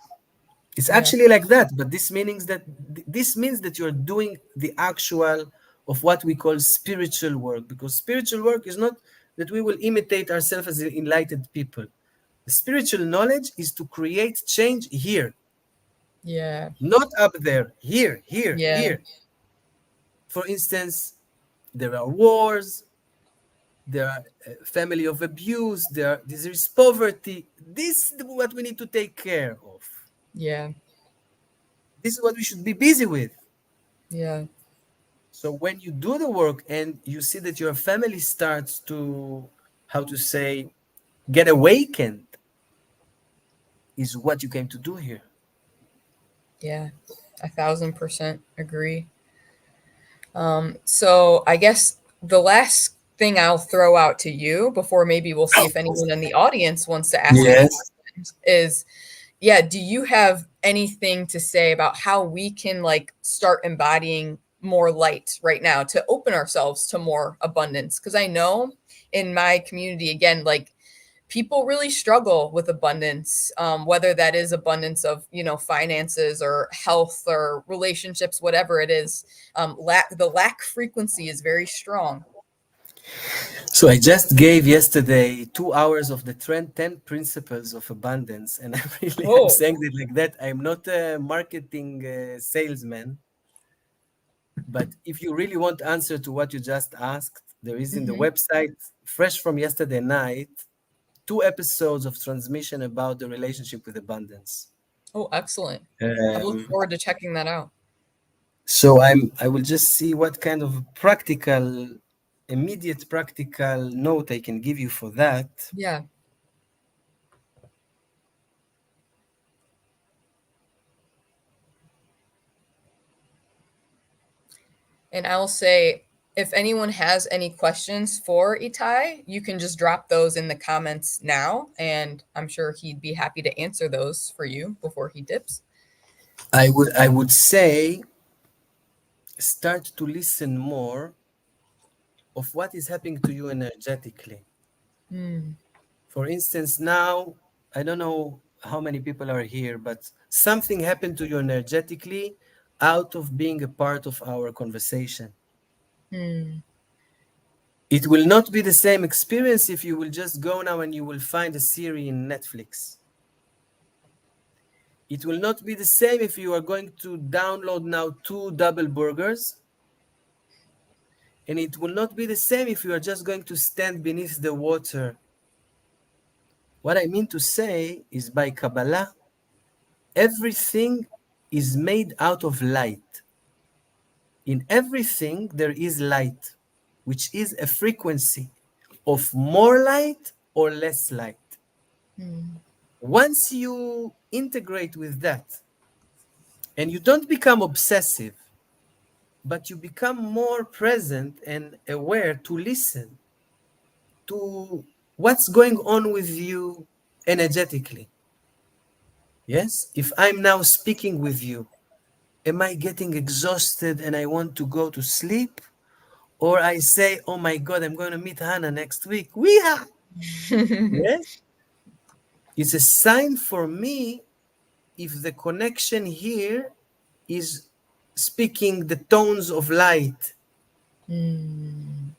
It's Yeah. actually like that, but this means that you're doing the actual of what we call spiritual work, because spiritual work is not that we will imitate ourselves as enlightened people. The spiritual knowledge is to create change here, Yeah. not up there, here, here, Yeah. here. For instance, there are wars, there are family of abuse, there is poverty. This is what we need to take care of. Yeah. This is what we should be busy with. Yeah. So when you do the work and you see that your family starts to, how to say, get awakened, is what you came to do here. Yeah. 1,000% agree. So I guess the last thing I'll throw out to you before maybe we'll see if anyone in the audience wants to ask any Yes. questions is, yeah, do you have anything to say about how we can like start embodying more light right now to open ourselves to more abundance? Because I know in my community, again, like people really struggle with abundance, whether that is abundance of, you know, finances or health or relationships, whatever it is. The lack frequency is very strong. So I just gave yesterday 2 hours of the trend 10 principles of abundance, and I'm Oh. saying it like that. I'm not a marketing salesman, but if you really want answer to what you just asked, there is in the Hmm. website, fresh from yesterday night, 2 episodes of transmission about the relationship with abundance. Oh, excellent. I look Um, forward to checking that out. so I will just see what kind of practical, immediate practical note I can give you for that. Yeah. And I'll say, if anyone has any questions for Itai, you can just drop those in the comments now, and I'm sure he'd be happy to answer those for you before he dips. I would say start to listen more of what is happening to you energetically. Mm, For instance, now I don't know how many people are here, but something happened to you energetically out of being a part of our conversation. mm, It will not be the same experience if you will just go now and you will find a series in Netflix. It will not be the same if you are going to download now 2 double burgers. And it will not be the same if you are just going to stand beneath the water. What I mean to say is by Kabbalah, everything is made out of light. In everything, there is light, which is a frequency of more light or less light. mm, Once you integrate with that, and you don't become obsessive, but you become more present and aware to listen to what's going on with you energetically. Yes? If I'm now speaking with you, am I getting exhausted and I want to go to sleep? Or I say, oh my God, I'm going to meet Hannah next week. Yes? It's a sign for me if the connection here is speaking the tones of light mm,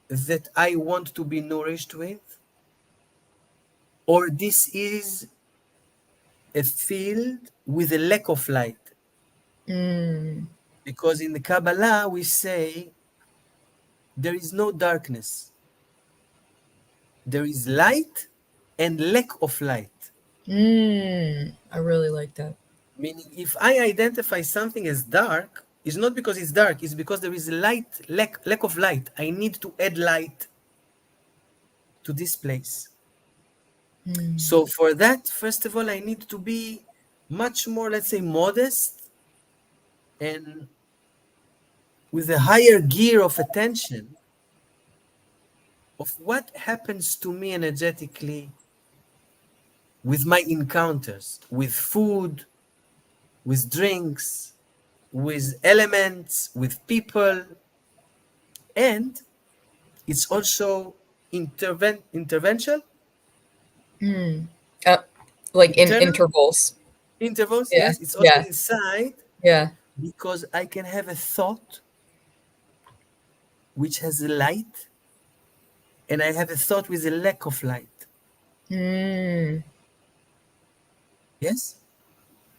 that I want to be nourished with, or this is a field with a lack of light. mm, Because in the Kabbalah, we say there is no darkness, there is light and lack of light. I really like that. Meaning, if I identify something as dark, it's not because it's dark, it's because there is light, lack of light. I need to add light to this place. Mm, So, for that, first of all, I need to be much more, let's say, modest and with a higher gear of attention of what happens to me energetically with my encounters, with food, with drinks, with elements, with people, and it's also intervention, mm. Uh, like in internal intervals. intervals. Yeah. Yes, it's also Yeah. inside Yeah. because I can have a thought which has a light, and I have a thought with a lack of light. Mm. Yes,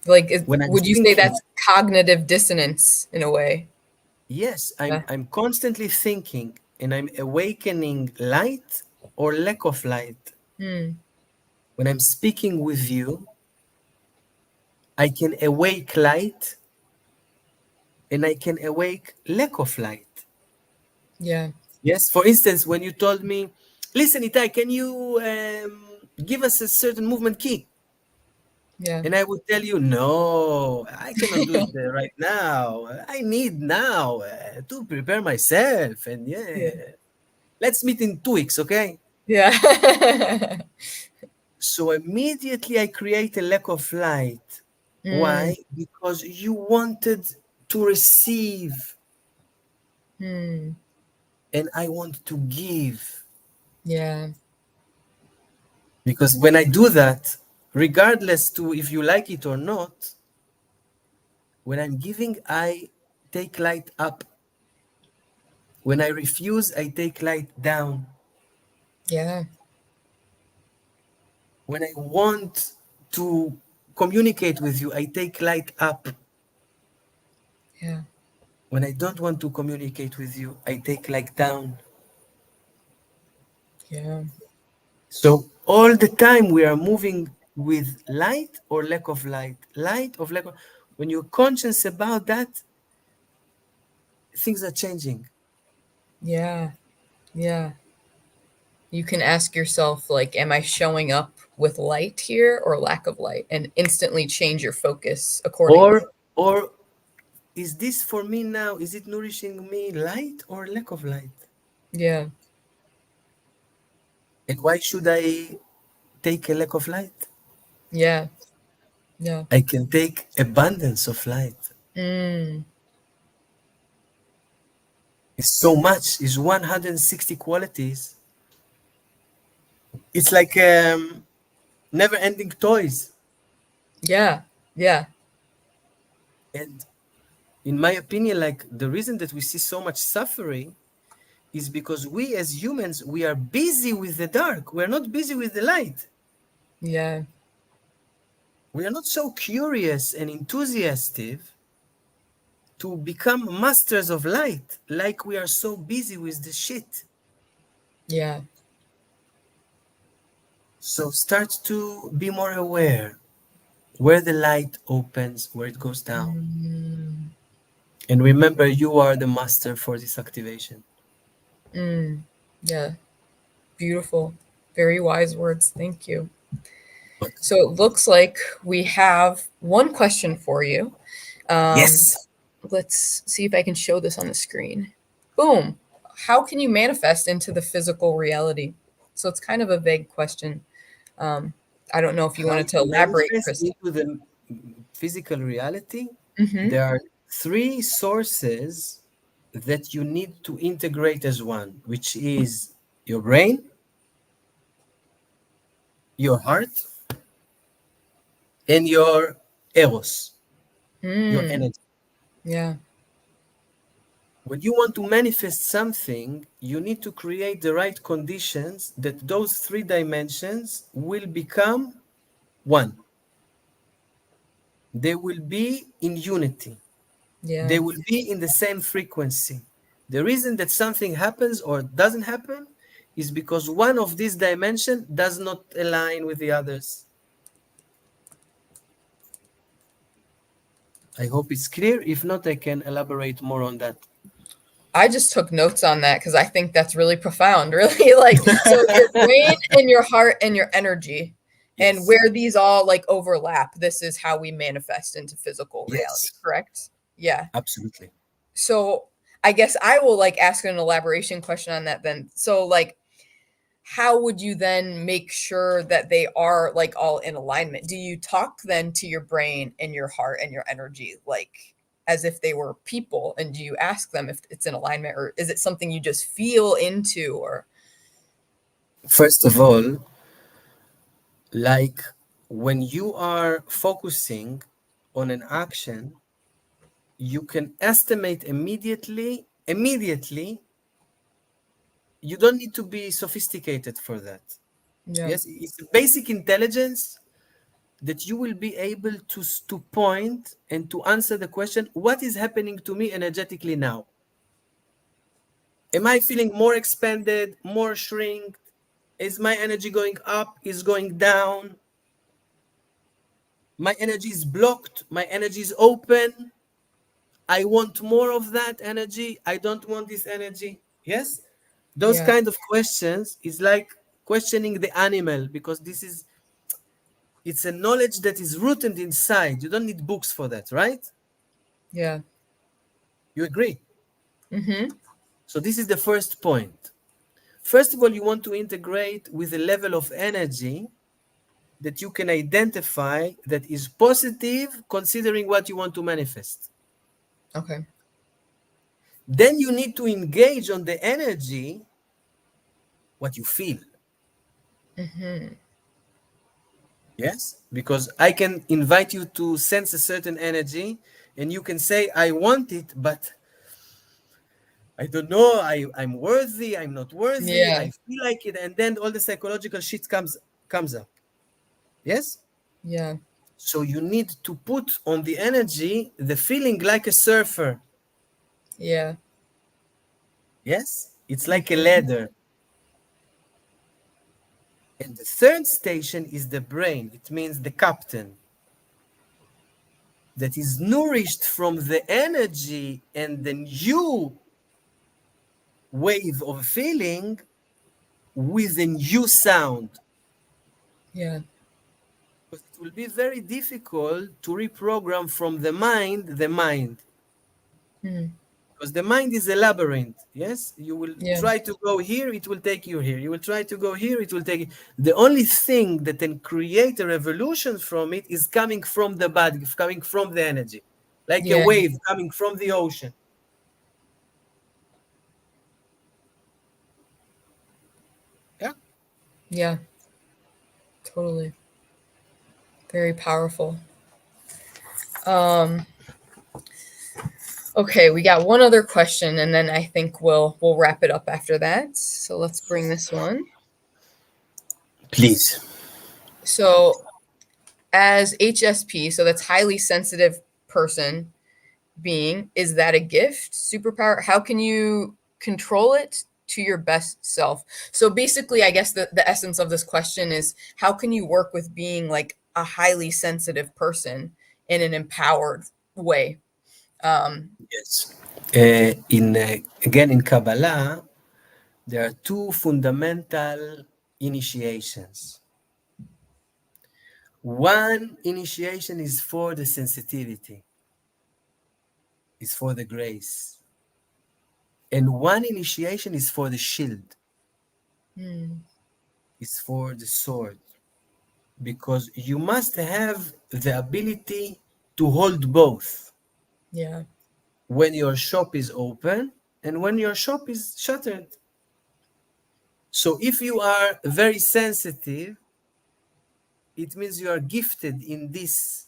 Like, when I'm would you say thinking, that's cognitive dissonance in a way? yes, I'm Yeah. I'm constantly thinking, and I'm awakening light or lack of light. Mm. When I'm speaking with you, I can awake light and I can awake lack of light. Yeah. Yes, for instance, when you told me, listen, Itai, can you give us a certain movement key? Yeah. And I would tell you, no, I cannot do it right now. I need now to prepare myself. And Yeah. yeah, let's meet in 2 weeks, okay? Yeah. So immediately I create a lack of light. Mm. Why? Because you wanted to receive Mm. and I want to give. Yeah. Because when I do that, regardless to if you like it or not, when I'm giving, I take light up. When I refuse, I take light down. Yeah. When I want to communicate with you, I take light up. Yeah. When I don't want to communicate with you, I take light down. Yeah. So all the time we are moving with light or lack of light, light or lack of, when you're conscious about that, things are changing. Yeah. Yeah. You can ask yourself, like, am I showing up with light here or lack of light? And instantly change your focus accordingly. Or is this for me now? Is it nourishing me light or lack of light? Yeah. And why should I take a lack of light? Yeah. Yeah. I can take abundance of light. Mm. It's so much, it's 160 qualities. It's like never ending toys. Yeah. Yeah. And in my opinion, like the reason that we see so much suffering is because we as humans, we are busy with the dark. We're not busy with the light. Yeah. We are not so curious and enthusiastic to become masters of light, like we are so busy with the shit. Yeah. So start to be more aware where the light opens, where it goes down. Mm. And remember, you are the master for this activation. Mm. Yeah. Beautiful. Very wise words. Thank you. But So it looks like we have one question for you. Um, yes, let's see if I can show this on the screen. Boom. How can you manifest into the physical reality? So it's kind of a vague question. Um, I don't know if you how wanted to to elaborate, manifest Krista. into the physical reality? Mm-hmm. There are three sources that you need to integrate as one, which is your brain, your heart, and your eros, your Mm. energy. Yeah. When you want to manifest something, you need to create the right conditions that those three dimensions will become one. They will be in unity. Yeah. They will be in the same frequency. The reason that something happens or doesn't happen is because one of these dimensions does not align with the others. I hope it's clear. If not, I can elaborate more on that. I just took notes on that because I think that's really profound, really. Like, so your brain and your heart and your energy, and Yes. where these all like overlap, this is how we manifest into physical reality, Yes. correct? Yeah. Absolutely. So I guess I will like ask an elaboration question on that then. So, like, how would you then make sure that they are like all in alignment? Do you talk then to your brain and your heart and your energy like as if they were people, and do you ask them if it's in alignment, or is it something you just feel into? Or First of all, like when you are focusing on an action, you can estimate immediately. You don't need to be sophisticated for that. yeah. Yes, it's basic intelligence that you will be able to point and to answer the question, what is happening to me energetically now? Am I feeling more expanded, more shrink? Is my energy going up? Is going down? My energy is blocked. My energy is open. I want more of that energy. I don't want this energy. Yes? Those Yeah. kind of questions is like questioning the animal, because it's a knowledge that is rooted inside. You don't need books for that, right? Yeah. You agree? Mm-hmm. So this is the first point. First of all, you want to integrate with a level of energy that you can identify that is positive considering what you want to manifest. Okay. Then you need to engage on the energy, what you feel. Mm-hmm. Yes? Because I can invite you to sense a certain energy and you can say, I want it, but I don't know, I'm worthy, I'm not worthy, Yeah. I feel like it, and then all the psychological shit comes up. Yes? Yeah. So you need to put on the energy the feeling like a surfer. Yeah. Yes? It's like a Mm-hmm. ladder. And the third station is the brain. It means the captain that is nourished from the energy and the new wave of feeling with a new sound. Yeah. Because it will be very difficult to reprogram from the mind. Mm. Because the mind is a labyrinth. Yes, you will Yeah. try to go here, it will take you here. You will try to go here, it will take you. The only thing that can create a revolution from it is coming from the body, coming from the energy, like a Yeah. wave coming from the ocean. Yeah. Yeah. Totally. Very powerful. Okay, we got one other question, and then I think we'll wrap it up after that. So let's bring this one. Please. So as HSP, so that's highly sensitive person being, is that a gift, superpower? How can you control it to your best self? So basically, I guess the essence of this question is how can you work with being like a highly sensitive person in an empowered way? Yes. Again in Kabbalah, there are two fundamental initiations. One initiation is for the sensitivity, is for the grace. And one initiation is for the shield, Mm, is for the sword. Because you must have the ability to hold both yeah. when your shop is open and when your shop is shuttered. So if you are very sensitive, it means you are gifted in this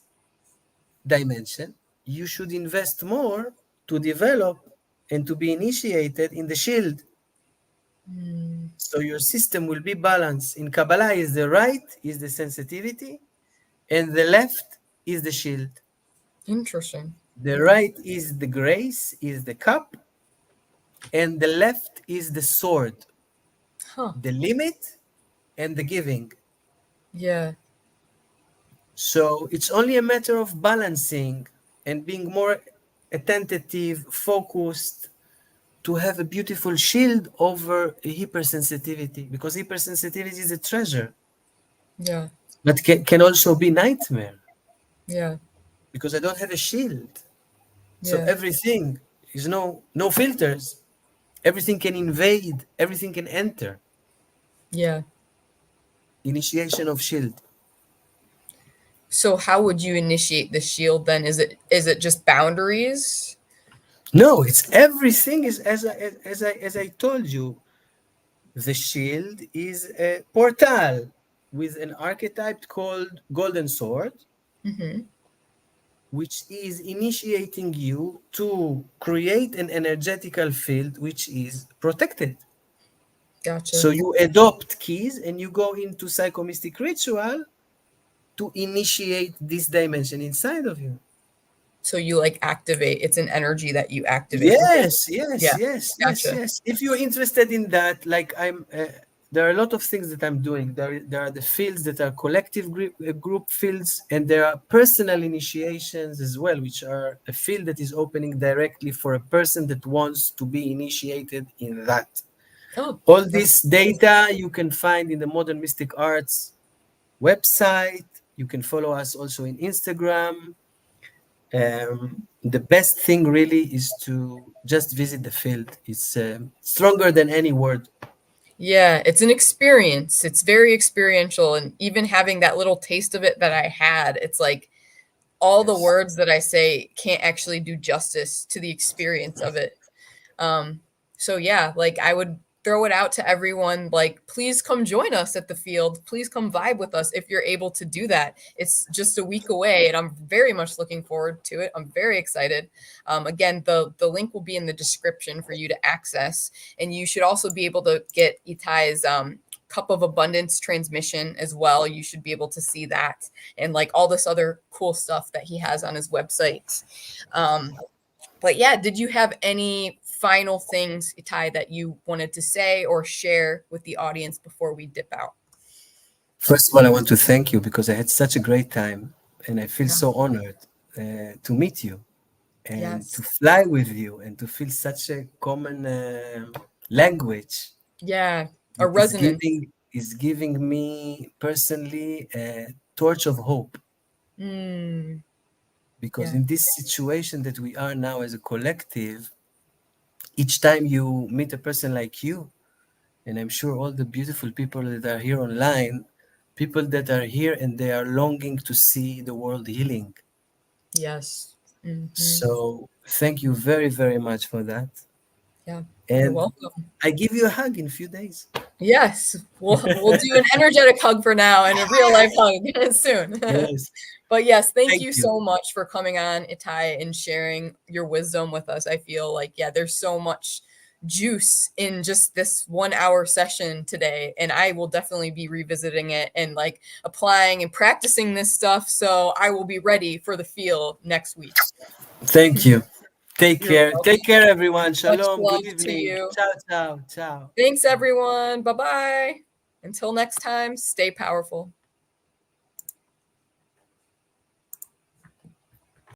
dimension. You should invest more to develop and to be initiated in the shield. Mm, So your system will be balanced. In Kabbalah, is the right is the sensitivity, and the left is the shield. interesting. The Okay. right is the grace, is the cup, and the left is the sword, Huh. the limit and the giving. Yeah. So it's only a matter of balancing and being more attentive, focused, to have a beautiful shield over hypersensitivity, because hypersensitivity is a treasure, Yeah. but can also be nightmare Yeah. because I don't have a shield. So Yeah. everything is no filters. Everything can invade, everything can enter. Yeah. Initiation of shield. So how would you initiate the shield then? Is it just boundaries? No, it's everything is as I told you. The shield is a portal with an archetype called Golden Sword, Mm-hmm. which is initiating you to create an energetical field which is protected. Gotcha. So you adopt keys and you go into psychomystic ritual to initiate this dimension inside of you. So you like activate. It's an energy that you activate. Yes, yes, Yeah. yes, yes, Gotcha. yes. If you're interested in that, like there are a lot of things that I'm doing. There are the fields that are collective group fields, and there are personal initiations as well, which are a field that is opening directly for a person that wants to be initiated in that. Oh, All that's this data you can find in the Modern Mystic Arts website. You can follow us also in Instagram. The best thing really is to just visit the field. It's stronger than any word. yeah, it's an experience. It's very experiential. And even having that little taste of it that I had, it's like all the Yes. words that I say can't actually do justice to the experience of it. Um, so yeah, like I would throw it out to everyone, like, please come join us at the field. Please come vibe with us if you're able to do that. It's just a week away, and I'm very much looking forward to it. I'm very excited. Again, the link will be in the description for you to access, and you should also be able to get Itai's Cup of Abundance transmission as well. You should be able to see that and like all this other cool stuff that he has on his website. But yeah, did you have any final things, Itai, that you wanted to say or share with the audience before we dip out? First of all, I want to thank you because I had such a great time and I feel Yeah. so honored to meet you and to Yes. fly with you and to feel such a common language Yeah. A that is resonance. giving me personally a torch of hope. Mm, Because yeah. in this situation that we are now as a collective, each time you meet a person like you, and I'm sure all the beautiful people that are here online, people that are here and they are longing to see the world healing. Yes. Hmm. So thank you very, very much for that. Yeah. You're And welcome. I give you a hug in a few days. Yes. We'll do an energetic hug for now and a real life hug soon. Yes, But yes, thank thank you you. so much for coming on, Itay, and sharing your wisdom with us. I feel like, yeah, there's so much juice in just this 1 hour session today. And I will definitely be revisiting it and like applying and practicing this stuff. So I will be ready for the field next week. Thank you. Take You're care. welcome. Take care, everyone. Much Shalom. love Good to evening. you. Ciao, ciao, ciao. Thanks, everyone. Bye bye. Until next time, stay powerful.